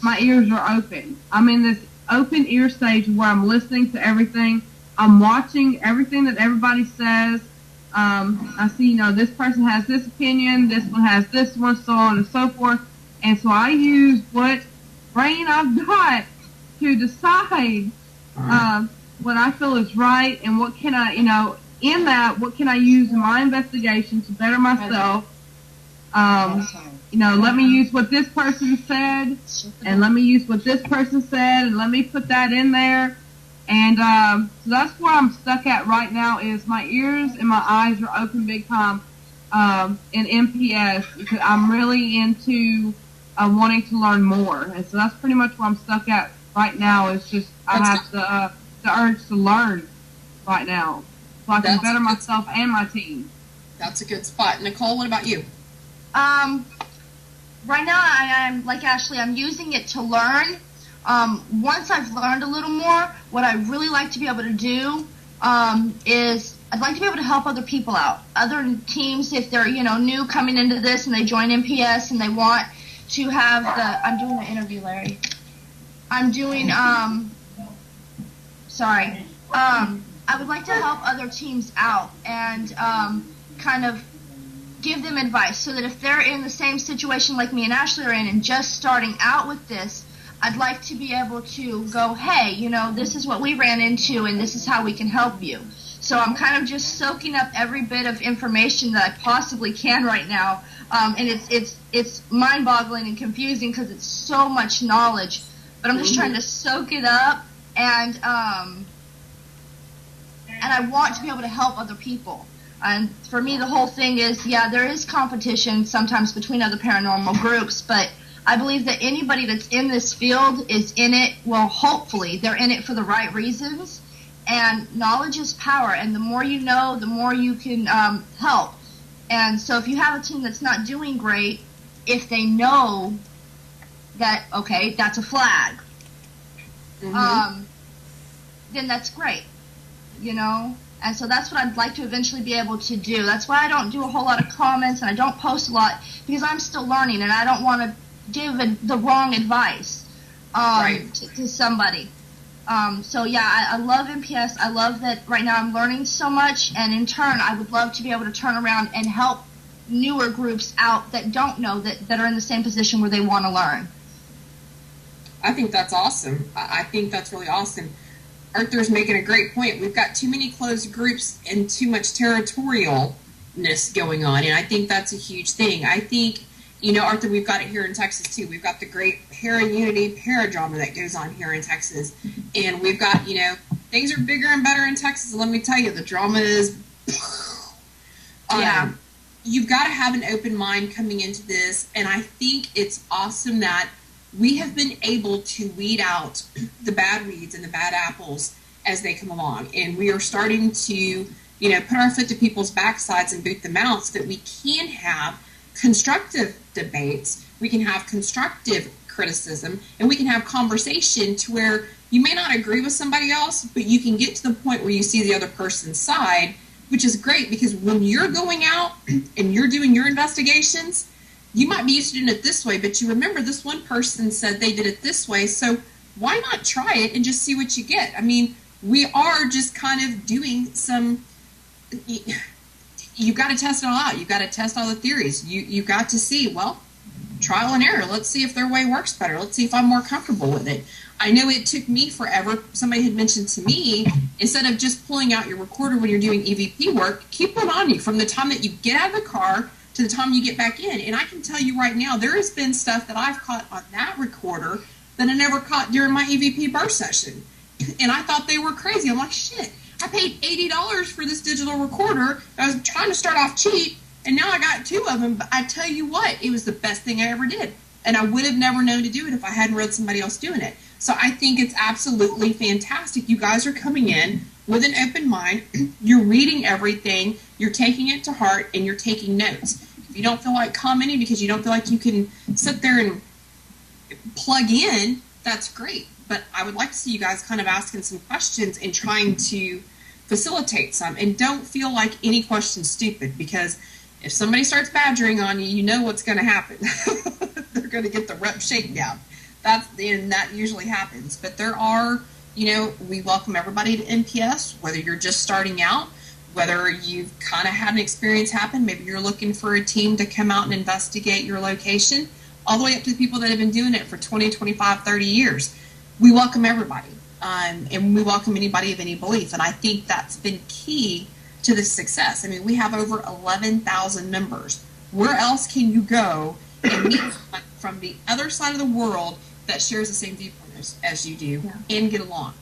B: my ears are open. I'm in this open ear stage where I'm listening to everything. I'm watching everything that everybody says. I see, this person has this opinion, this one has this one, so on and so forth. And so I use what brain I've got to decide what I feel is right and what can I, in that, what can I use in my investigation to better myself. Let me use what this person said, and let me use what this person said, and let me put that in there. And so that's where I'm stuck at right now, is my ears and my eyes are open big time in NPS, because I'm really into wanting to learn more. And so that's pretty much where I'm stuck at right now. It's just I have the urge to learn right now, so I can better myself and my team.
A: That's a good spot. Nicole, what about you?
C: Right now, I'm like Ashley. I'm using it to learn. Once I've learned a little more, what I really like to be able to do is I'd like to be able to help other people out, other teams, if they're new coming into this and they join NPS and they want to have the. I'm doing the interview, Larry. I'm doing sorry. I would like to help other teams out and kind of give them advice, so that if they're in the same situation like me and Ashley are in and just starting out with this, I'd like to be able to go, hey, this is what we ran into and this is how we can help you. So I'm kind of just soaking up every bit of information that I possibly can right now, and it's mind-boggling and confusing because it's so much knowledge, but I'm just trying to soak it up, and I want to be able to help other people. And for me, the whole thing is, there is competition sometimes between other paranormal groups, but I believe that anybody that's in this field is in it, well, hopefully, they're in it for the right reasons, and knowledge is power, and the more you know, the more you can help. And so if you have a team that's not doing great, if they know that, okay, that's a flag, then that's great, And so that's what I'd like to eventually be able to do. That's why I don't do a whole lot of comments and I don't post a lot, because I'm still learning and I don't want to give the wrong advice to somebody. I love NPS. I love that right now I'm learning so much, and in turn I would love to be able to turn around and help newer groups out that don't know, that are in the same position where they want to learn.
A: I think that's awesome. I think that's really awesome. Arthur's making a great point. We've got too many closed groups and too much territorialness going on, and I think that's a huge thing. I think, Arthur, we've got it here in Texas, too. We've got the great para-unity, para-drama that goes on here in Texas, and we've got, things are bigger and better in Texas, and let me tell you, the drama is... You've got to have an open mind coming into this, and I think it's awesome that we have been able to weed out the bad weeds and the bad apples as they come along. And we are starting to, put our foot to people's backsides and boot them out so that we can have constructive debates, we can have constructive criticism, and we can have conversation to where you may not agree with somebody else, but you can get to the point where you see the other person's side, which is great, because when you're going out and you're doing your investigations, you might be used to doing it this way, but you remember this one person said they did it this way, so why not try it and just see what you get? I mean, we are just kind of doing some, you've got to test it all out. You've got to test all the theories. You've got to see, well, trial and error. Let's see if their way works better. Let's see if I'm more comfortable with it. I know it took me forever. Somebody had mentioned to me, instead of just pulling out your recorder when you're doing EVP work, keep one on you from the time that you get out of the car to the time you get back in. And I can tell you right now, there has been stuff that I've caught on that recorder that I never caught during my EVP burst session. And I thought they were crazy. I'm like, shit, I paid $80 for this digital recorder. I was trying to start off cheap, and now I got 2 of them. But I tell you what, it was the best thing I ever did. And I would have never known to do it if I hadn't read somebody else doing it. So I think it's absolutely fantastic. You guys are coming in with an open mind. You're reading everything. You're taking it to heart, and you're taking notes. If you don't feel like commenting because you don't feel like you can sit there and plug in, that's great. But I would like to see you guys kind of asking some questions and trying to facilitate some. And don't feel like any question's stupid, because if somebody starts badgering on you, you know what's going to happen. They're going to get the rep shakedown. And that usually happens. But there are, we welcome everybody to NPS, whether you're just starting out, whether you've kind of had an experience happen, maybe you're looking for a team to come out and investigate your location, all the way up to the people that have been doing it for 20, 25, 30 years. We welcome everybody, and we welcome anybody of any belief. And I think that's been key to the success. I mean, we have over 11,000 members. Where else can you go and meet someone from the other side of the world that shares the same viewpoint as you do and get along?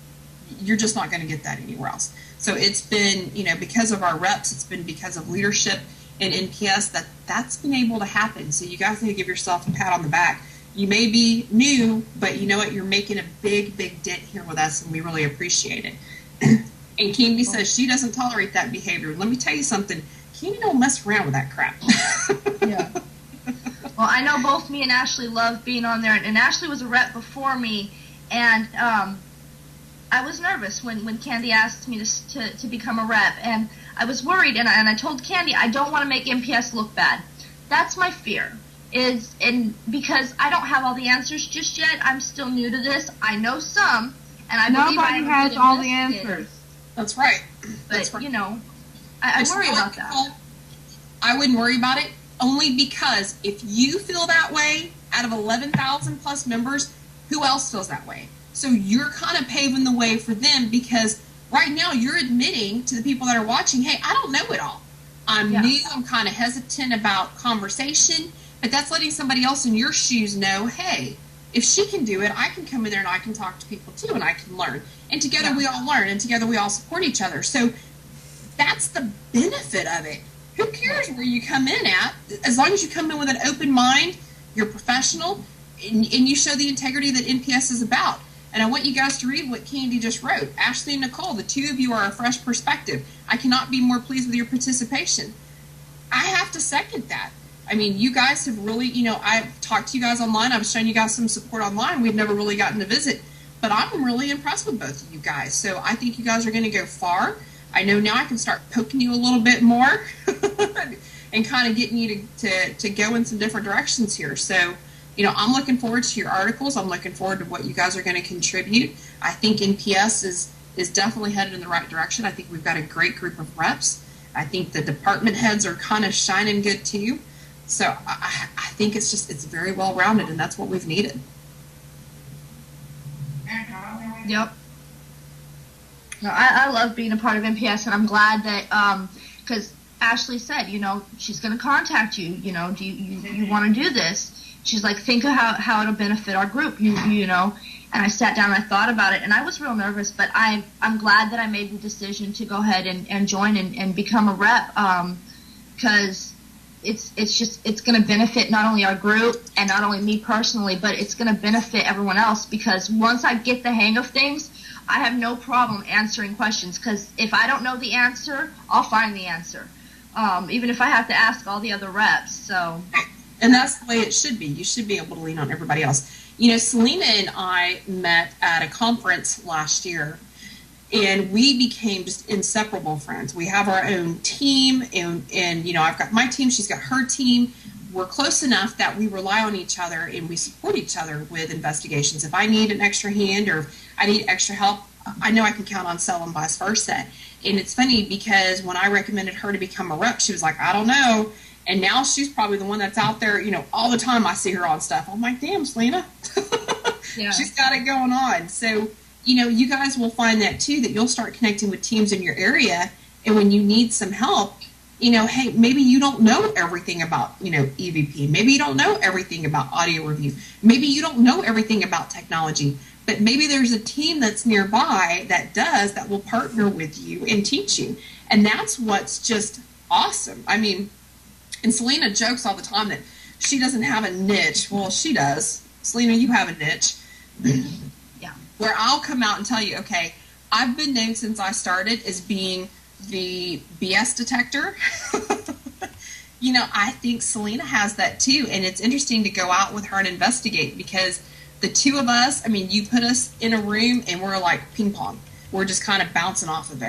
A: You're just not going to get that anywhere else. So it's been, because of our reps, it's been because of leadership in NPS that's been able to happen. So you guys need to give yourself a pat on the back. You may be new, but you know what? You're making a big, big dent here with us, and we really appreciate it. And Candy says she doesn't tolerate that behavior. Let me tell you something. Candy don't mess around with that crap.
C: Yeah. Well, I know both me and Ashley love being on there, and Ashley was a rep before me, and I was nervous when Candy asked me to become a rep, and I was worried, and I told Candy I don't want to make NPS look bad. That's my fear, because I don't have all the answers just yet. I'm still new to this. I know some, and I believe
B: nobody has all the answers.
A: That's right.
C: But, I worry about that.
A: I wouldn't worry about it, only because if you feel that way, out of 11,000 plus members, who else feels that way? So you're kind of paving the way for them, because right now you're admitting to the people that are watching, hey, I don't know it all. I'm new, I'm kind of hesitant about conversation, but that's letting somebody else in your shoes know, hey, if she can do it, I can come in there and I can talk to people too, and I can learn. And together we all learn, and together we all support each other. So that's the benefit of it. Who cares where you come in at? As long as you come in with an open mind, you're professional, and you show the integrity that NPS is about. And I want you guys to read what Candy just wrote. Ashley and Nicole, the two of you are a fresh perspective. I cannot be more pleased with your participation. I have to second that. I mean, you guys have really, I've talked to you guys online. I've shown you guys some support online. We've never really gotten to visit. But I'm really impressed with both of you guys. So I think you guys are going to go far. I know now I can start poking you a little bit more and kind of getting you to go in some different directions here. So, I'm looking forward to your articles. I'm looking forward to what you guys are going to contribute. I think NPS is definitely headed in the right direction. I think we've got a great group of reps. I think the department heads are kind of shining good too. So I think it's very well rounded, and that's what we've needed.
C: Yep. No, I love being a part of NPS, and I'm glad that because Ashley said, she's going to contact you. Do you want to do this? She's like, think of how it'll benefit our group. And I sat down and I thought about it, and I was real nervous, but I'm glad that I made the decision to go ahead and join and become a rep, because it's going to benefit not only our group and not only me personally, but it's going to benefit everyone else, because once I get the hang of things, I have no problem answering questions, because if I don't know the answer, I'll find the answer, even if I have to ask all the other reps. So.
A: And that's the way it should be. You should be able to lean on everybody else. Selena and I met at a conference last year, and we became just inseparable friends. We have our own team, and I've got my team, she's got her team. we're close enough that we rely on each other and we support each other with investigations. If I need an extra hand or I need extra help, I know I can count on Sel and vice versa. And it's funny because when I recommended her to become a rep, she was like, I don't know. And now she's probably the one that's out there, all the time I see her on stuff. I'm like, damn, Selena. Yeah. She's got it going on. So, you guys will find that too, that you'll start connecting with teams in your area. And when you need some help, hey, maybe you don't know everything about, EVP. Maybe you don't know everything about audio review. Maybe you don't know everything about technology. But maybe there's a team that's nearby that does, that will partner with you and teach you. And that's what's just awesome. I mean, and Selena jokes all the time that she doesn't have a niche. Well, she does. Selena, you have a niche.
C: Yeah. Where
A: I'll come out and tell you, okay, I've been known since I started as being the BS detector. I think Selena has that too. And it's interesting to go out with her and investigate because the two of us, you put us in a room and we're like ping pong. We're just kind of bouncing off of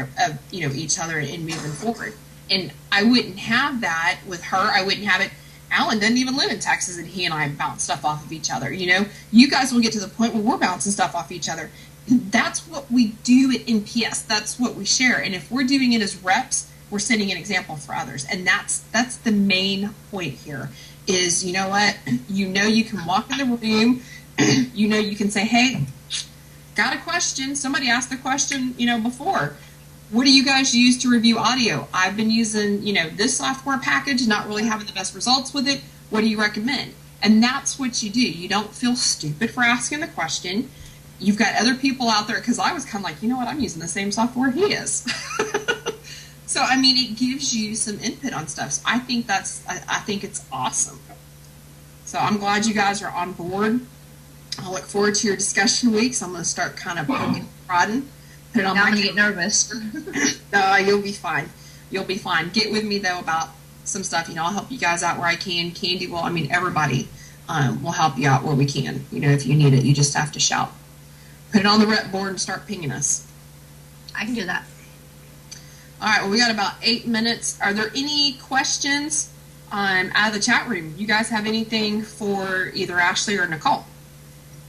A: each other and moving forward. And I wouldn't have that with her. I wouldn't have it. Alan doesn't even live in Texas, and he and I bounce stuff off of each other. You guys will get to the point where we're bouncing stuff off each other. That's what we do at NPS. That's what we share. And if we're doing it as reps, we're setting an example for others. And that's the main point here is, you know what? You can walk in the room. You can say, hey, got a question. Somebody asked the question, before. What do you guys use to review audio? I've been using, this software package, not really having the best results with it. What do you recommend? And that's what you do. You don't feel stupid for asking the question. You've got other people out there, because I was kind of like, I'm using the same software he is. So, it gives you some input on stuff. So I think it's awesome. So I'm glad you guys are on board. I look forward to your discussion weeks. I'm going to start kind of poking and prodding. Put it on
C: now I'm going to get nervous.
A: No, you'll be fine. You'll be fine. Get with me, though, about some stuff. I'll help you guys out where I can. Candy will. Everybody will help you out where we can. If you need it, you just have to shout. Put it on the rep board and start pinging us.
C: I can do that.
A: All right, well, we got about 8 minutes. Are there any questions out of the chat room? You guys have anything for either Ashley or Nicole?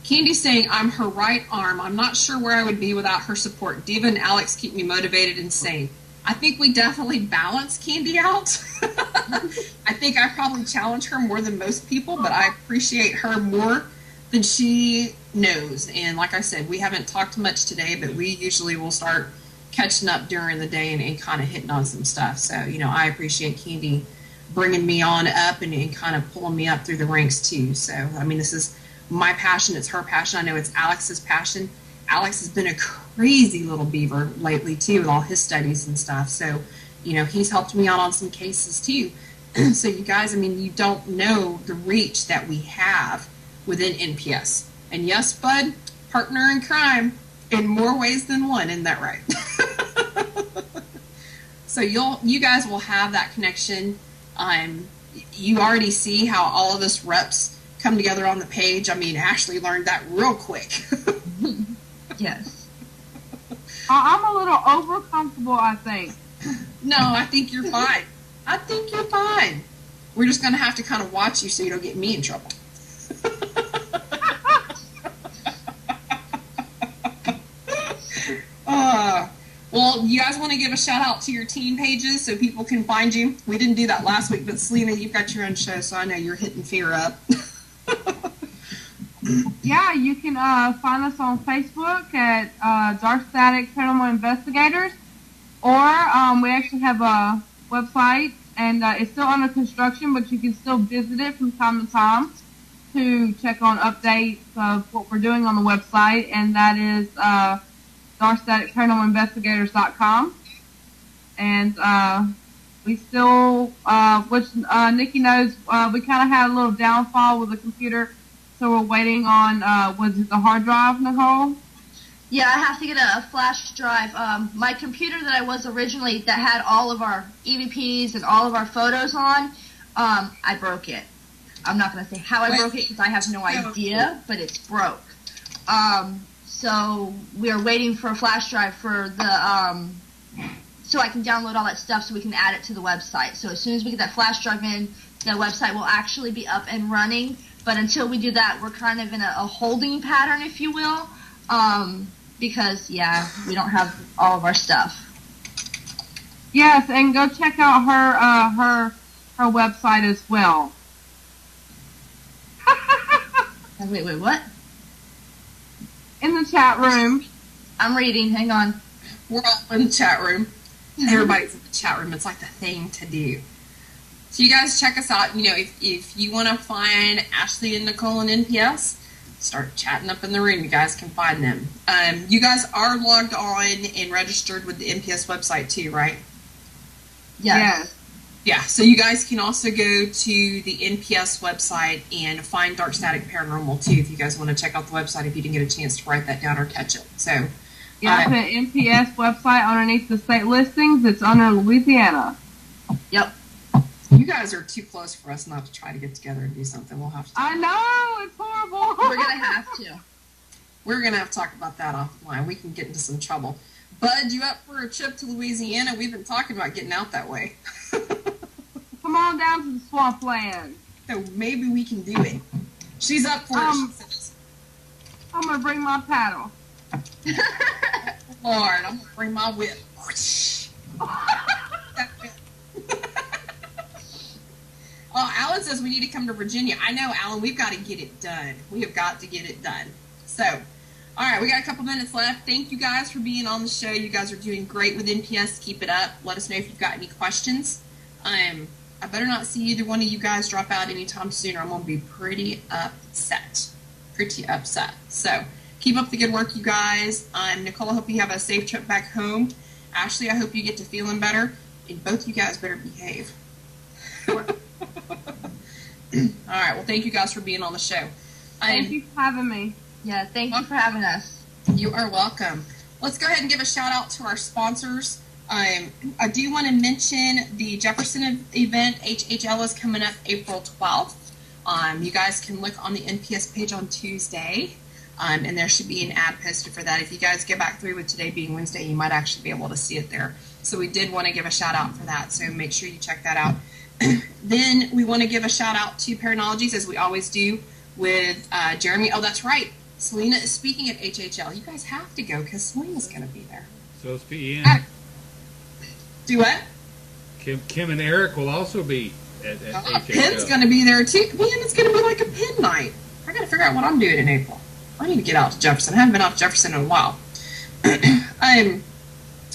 A: Candy's saying, I'm her right arm. I'm not sure where I would be without her support. Diva and Alex keep me motivated and sane. I think we definitely balance Candy out. I think I probably challenge her more than most people, but I appreciate her more than she knows. And like I said, we haven't talked much today, but we usually will start catching up during the day and kind of hitting on some stuff. So, I appreciate Candy bringing me on up and kind of pulling me up through the ranks too. So, this is my passion. It's her passion. I know it's Alex's passion. Alex has been a crazy little beaver lately too with all his studies and stuff. So, he's helped me out on some cases too. So you guys, you don't know the reach that we have within NPS. And yes, Bud, partner in crime in more ways than one. Isn't that right? So you guys will have that connection. You already see how all of us reps come together on the page. Ashley learned that real quick.
C: Yes.
B: I'm a little over comfortable, I think.
A: No, I think you're fine. We're just going to have to kind of watch you so you don't get me in trouble. Well, you guys want to give a shout out to your team pages so people can find you? We didn't do that last week, but Selena, you've got your own show, so I know you're hitting fear up.
B: Yeah, you can find us on Facebook at Dark Static Paranormal Investigators, or we actually have a website, and it's still under construction, but you can still visit it from time to time to check on updates of what we're doing on the website, and that is darkstaticparanormalinvestigators.com. And we still, which Nikki knows, we kind of had a little downfall with the computer, so we're waiting on, was it the hard drive, Nicole?
C: Yeah, I have to get a flash drive. My computer that I was originally, that had all of our EVPs and all of our photos on, I broke it. I'm not going to say how I broke it because I have no idea, but it's broke. So we're waiting for a flash drive for the, so I can download all that stuff so we can add it to the website. So as soon as we get that flash drive in, the website will actually be up and running. But until we do that, we're kind of in a holding pattern, if you will, because, yeah, we don't have all of our stuff.
B: Yes, and go check out her website as well.
C: Wait, what?
B: In the chat room.
C: I'm reading, hang on.
A: We're all in the chat room. Everybody's in the chat room. It's like the thing to do. So you guys check us out. You know, if you want to find Ashley and Nicole and NPS, start chatting up in the room. You guys can find them. You guys are logged on and registered with the NPS website too, right?
B: Yes.
A: Yeah, so you guys can also go to the NPS website and find Dark Static Paranormal too if you guys want to check out the website if you didn't get a chance to write that down or catch it. So,
B: yeah, the NPS website underneath the state listings, it's under Louisiana.
C: Yep.
A: You guys are too close for us not to try to get together and do something. We'll have to.
B: I know, it's horrible.
C: We're going to have to.
A: We're going to have to talk about that offline. We can get into some trouble. Bud, you up for a trip to Louisiana? We've been talking about getting out that way.
B: Come on down to the swampland.
A: So maybe we can do it. She's up for it, she says.
B: I'm going to bring my paddle.
A: Lord, I'm going to bring my whip. Oh, Alan says we need to come to Virginia. I know, Alan, we've got to get it done. We have got to get it done. So, all right, we got a couple minutes left. Thank you guys for being on the show. You guys are doing great with NPS. Keep it up. Let us know if you've got any questions. I better not see either one of you guys drop out anytime soon, or I'm going to be pretty upset. So, keep up the good work, you guys. Nicole, I hope you have a safe trip back home. Ashley, I hope you get to feeling better. And both you guys better behave. All right, well, thank you guys for being on the show.
B: Thank you for having me.
C: Yeah, thank you for having us.
A: You are welcome. Let's go ahead and give a shout out to our sponsors. I do want to mention the Jefferson event. HHL is coming up April 12th. You guys can look on the NPS page on Tuesday, and there should be an ad posted for that. If you guys get back through with today being Wednesday, you might actually be able to see it there. So we did want to give a shout out for that, so make sure you check that out. Then we want to give a shout out to Paranologies, as we always do with Jeremy. Oh, that's right. Selena is speaking at HHL. You guys have to go because Selena's going to be there.
D: So it's Ian.
A: Do what?
D: Kim and Eric will also be at HHL.
A: Pen's going to be there too. Man, it's going to be like a Penn night. I got to figure out what I'm doing in April. I need to get out to Jefferson. I haven't been out to Jefferson in a while. All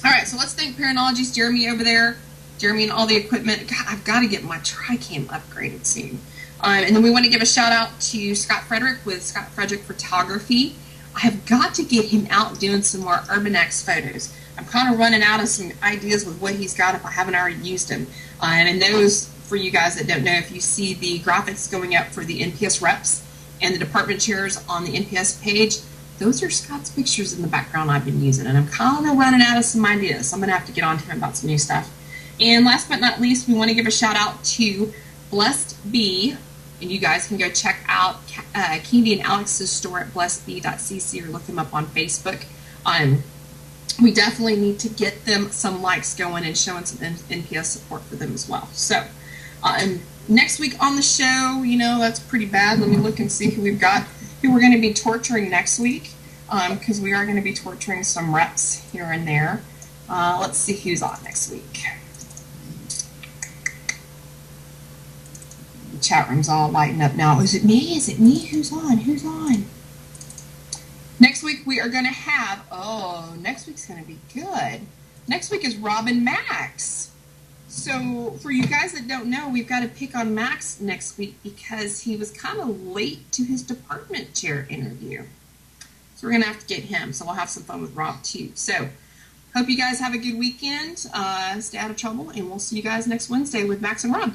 A: right, so let's thank Paranologies, Jeremy over there. Jeremy and all the equipment. God, I've got to get my TriCam upgraded soon. And then we want to give a shout out to Scott Frederick with Scott Frederick Photography. I have got to get him out doing some more UrbanX photos. I'm kind of running out of some ideas with what he's got if I haven't already used him. And those, for you guys that don't know, if you see the graphics going up for the NPS Reps and the department chairs on the NPS page, those are Scott's pictures in the background I've been using. And I'm kind of running out of some ideas. So I'm going to have to get on to him about some new stuff. And last but not least, we want to give a shout out to Blessed Bee. And you guys can go check out Candy and Alex's store at blessedbee.cc or look them up on Facebook. We definitely need to get them some likes going and showing some NPS support for them as well. So next week on the show, you know, that's pretty bad. Let me look and see who we've got, who we're going to be torturing next week, because we are going to be torturing some reps here and there. Let's see who's on next week. The chat room's all lighting up now. Is it me? Is it me? Who's on? Who's on? Next week we are going to have, next week's going to be good. Next week is Robin Max. So for you guys that don't know, we've got to pick on Max next week because he was kind of late to his department chair interview. So we're going to have to get him. So we'll have some fun with Rob too. So hope you guys have a good weekend. Stay out of trouble, and we'll see you guys next Wednesday with Max and Rob.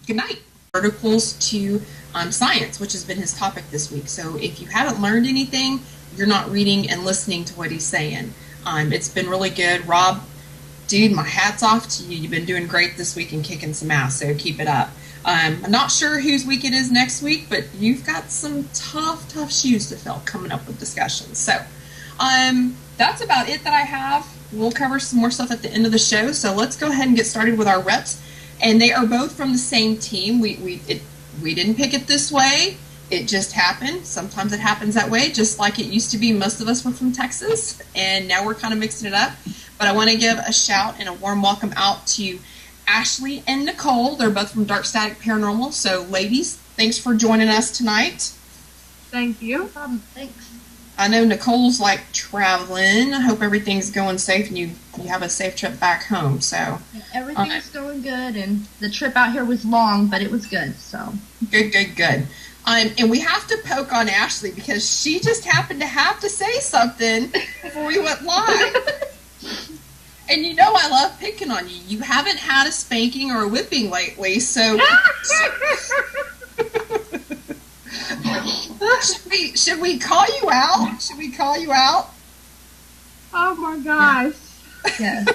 A: Good night. Articles to science, which has been his topic this week. So if you haven't learned anything, you're not reading and listening to what he's saying. It's been really good. Rob, dude, my hat's off to you. You've been doing great this week and kicking some ass, so keep it up. I'm not sure whose week it is next week, but you've got some tough shoes to fill coming up with discussions. So that's about it that I have. We'll cover some more stuff at the end of the show, so let's go ahead and get started with our reps. and they are both from the same team. We didn't pick it this way. It just happened. Sometimes it happens that way, just like it used to be. Most of us were from Texas, and now we're kind of mixing it up. But I want to give a shout and a warm welcome out to Ashley and Nicole. They're both from Dark Static Paranormal. So, ladies, thanks for joining us tonight.
B: Thank you.
C: No problem. Thanks.
A: I know Nicole's like traveling. I hope everything's going safe and you have a safe trip back home. So
C: Everything's going good, and the trip out here was long, but it was good. So
A: good. And we have to poke on Ashley because she just happened to have to say something before we went live. And you know I love picking on you. You haven't had a spanking or a whipping lately, so should we call you out? Should we call you out?
B: Oh my gosh.
C: yes,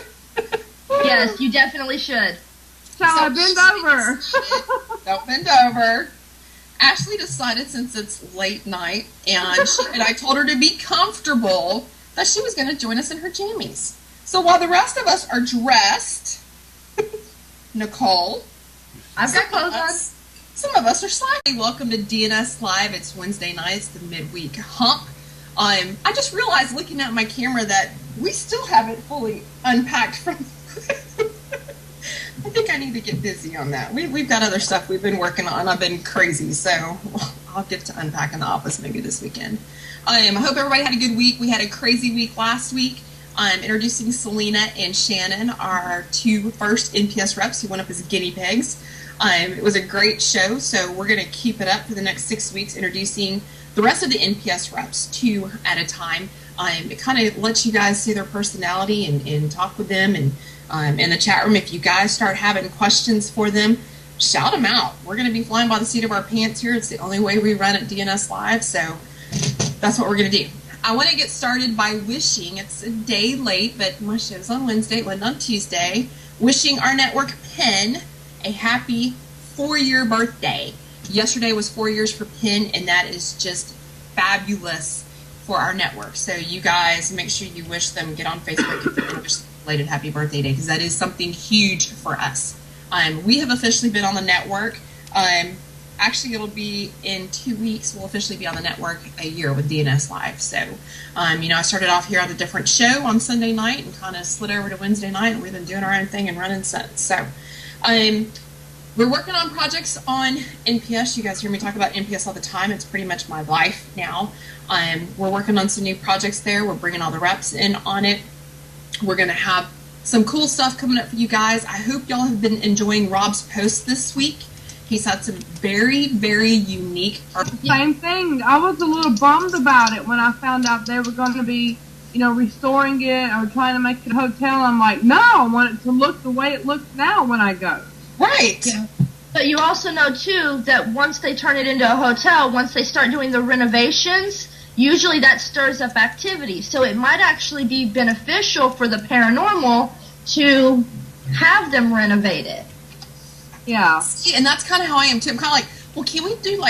C: yes, you definitely should.
B: Shall I bend over?
A: Don't bend over. Ashley decided, since it's late night, and I told her to be comfortable, that she was going to join us in her jammies. So while the rest of us are dressed, Nicole,
C: I've got clothes on.
A: Some of us are slightly. Welcome to DNS Live. It's Wednesday night. It's the midweek hump. I just realized looking at my camera that we still haven't fully unpacked from. I think I need to get busy on that. We've got other stuff we've been working on. I've been crazy, so I'll get to unpack in the office maybe this weekend. I hope everybody had a good week. We had a crazy week last week. I'm introducing Selena and Shannon, our two first NPS reps who went up as guinea pigs. It was a great show, so we're going to keep it up for the next 6 weeks, introducing the rest of the NPS reps, 2 at a time. It kind of lets you guys see their personality and talk with them, and in the chat room, if you guys start having questions for them, shout them out. We're going to be flying by the seat of our pants here. It's the only way we run at DNS Live, so that's what we're going to do. I want to get started by wishing, it's a day late, but my show's on Wednesday, it wasn't on Tuesday, wishing our network PIN a happy 4-year birthday. Yesterday was 4 years for PIN, and that is just fabulous for our network. So you guys make sure you wish them, get on Facebook if you want to wish them a belated happy birthday day, because that is something huge for us. We have officially been on the network. Actually, it'll be in 2 weeks. We'll officially be on the network a year with DNS Live. So, I started off here on a different show on Sunday night and kind of slid over to Wednesday night, and we've been doing our own thing and running since. So, we're working on projects on NPS. You guys hear me talk about NPS all the time. It's pretty much my life now. We're working on some new projects there. We're bringing all the reps in on it. We're going to have some cool stuff coming up for you guys. I hope y'all have been enjoying Rob's post this week. He's had some very, very unique art.
B: Same thing. I was a little bummed about it when I found out they were going to be, restoring it or trying to make it a hotel. I'm like, no, I want it to look the way it looks now when I go.
A: Right.
C: Yeah. But you also know, too, that once they turn it into a hotel, once they start doing the renovations, usually that stirs up activity. So it might actually be beneficial for the paranormal to have them renovate it.
B: Yeah.
A: See, and that's kind of how I am, too. I'm kind of like, well, can we do,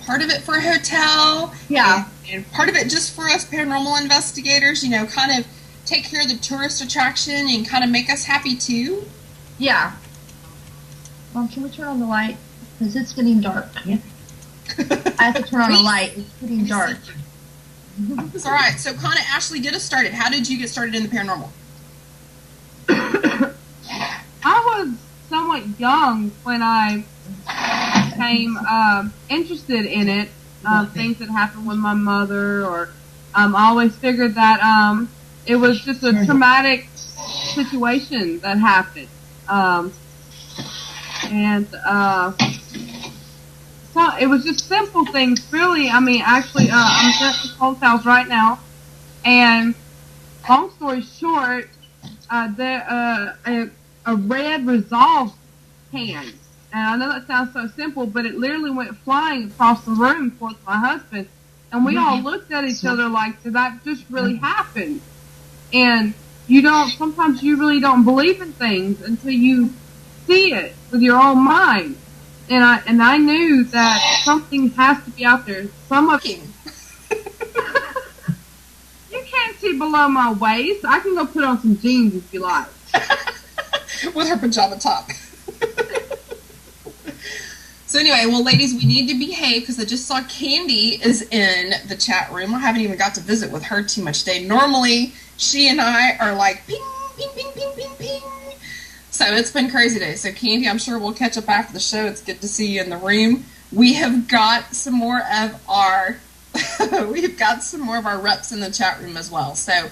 A: part of it for a hotel?
C: Yeah.
A: And part of it just for us paranormal investigators, kind of take care of the tourist attraction and kind of make us happy, too?
C: Yeah. Mom, can we turn on the light? Because it's getting dark. Yeah. I have to turn on the light. It's getting dark.
A: It's all right. So, kind of, Ashley, get us started. How did you get started in the paranormal?
B: I was somewhat young when I became interested in it. Things that happened with my mother, or I always figured that it was just a traumatic situation that happened. So it was just simple things, really. Actually, I'm at Nicole's house right now, and long story short, a red resolve can. And I know that sounds so simple, but it literally went flying across the room towards my husband. And we all looked at each other like, did that just really happen? And sometimes you really don't believe in things until you see it with your own mind. And I knew that something has to be out there. You can't see below my waist. I can go put on some jeans if you like.
A: With her pajama top. So anyway, well, ladies, we need to behave because I just saw Candy is in the chat room. I haven't even got to visit with her too much today. Normally, she and I are like ping, ping, ping, ping, ping, ping. So it's been crazy today. So Candy, I'm sure we'll catch up after the show. It's good to see you in the room. We have got some more of our reps in the chat room as well. So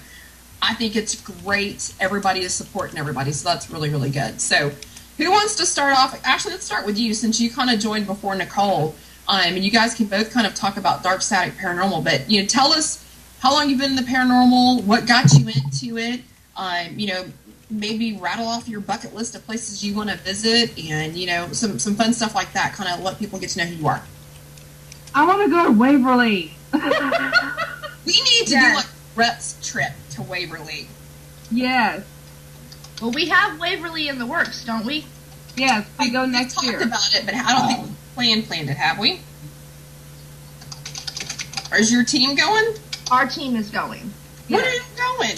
A: I think it's great. Everybody is supporting everybody. So that's really, really good. So who wants to start off? Actually, let's start with you since you kind of joined before Nicole. And you guys can both kind of talk about dark static paranormal. But, tell us how long you've been in the paranormal, what got you into it, maybe rattle off your bucket list of places you want to visit and, some fun stuff like that. Kind of let people get to know who you are.
B: I want to go to Waverly.
A: We need to do like a reps trip to Waverly.
B: Yes.
C: Well, we have Waverly in the works, don't we?
B: Yes, we go next year.
A: We talked about it, but I don't think we planned it, have we? Or is your team going?
C: Our team is going.
A: When are you going?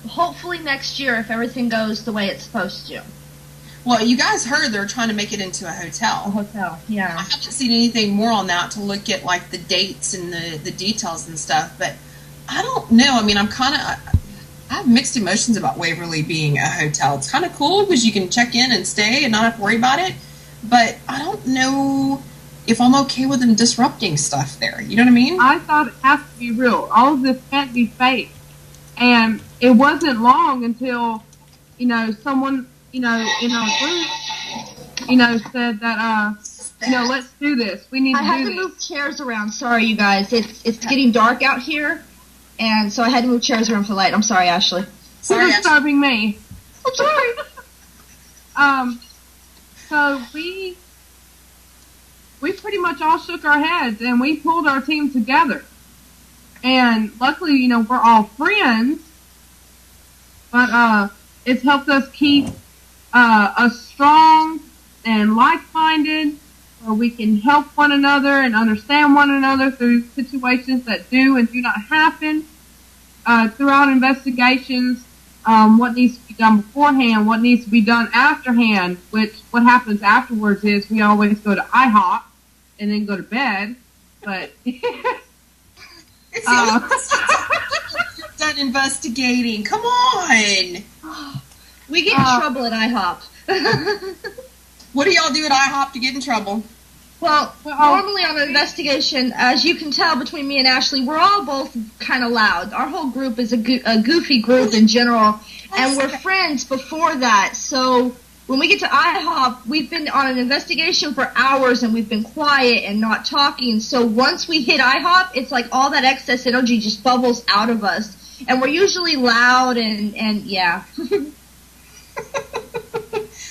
C: Hopefully next year if everything goes the way it's supposed to.
A: Well, you guys heard they're trying to make it into a hotel.
C: A hotel, yeah.
A: I haven't seen anything more on that to look at, like, the dates and the details and stuff, but I don't know. I mean, I have mixed emotions about Waverly being a hotel. It's kind of cool because you can check in and stay and not have to worry about it, but I don't know if I'm okay with them disrupting stuff there. You know what I mean?
B: I thought it has to be real. All of this can't be fake. And it wasn't long until, someone, in our group, said that, let's do this. We need to do this.
C: I had to move chairs around. Sorry, you guys. It's getting dark out here, and so I had to move chairs around for light. I'm sorry, Ashley.
B: You're disturbing me. I'm sorry. So we pretty much all shook our heads, and we pulled our team together. And luckily, we're all friends, but it's helped us keep us strong and like-minded, where we can help one another and understand one another through situations that do and do not happen. Throughout investigations, what needs to be done beforehand, what needs to be done afterhand, which what happens afterwards is we always go to IHOP and then go to bed, but...
A: You're done investigating. Come on.
C: We get in trouble at IHOP.
A: What do y'all do at IHOP to get in trouble?
C: Well, normally on an investigation, as you can tell between me and Ashley, we're all both kind of loud. Our whole group is a goofy group in general, and we're friends before that. So when we get to IHOP, we've been on an investigation for hours, and we've been quiet and not talking. So once we hit IHOP, it's like all that excess energy just bubbles out of us, and we're usually loud and yeah.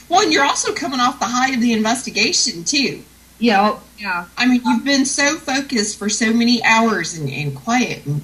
A: Well, and you're also coming off the high of the investigation, too.
C: Yeah.
B: Yeah.
A: I mean, you've been so focused for so many hours and quiet and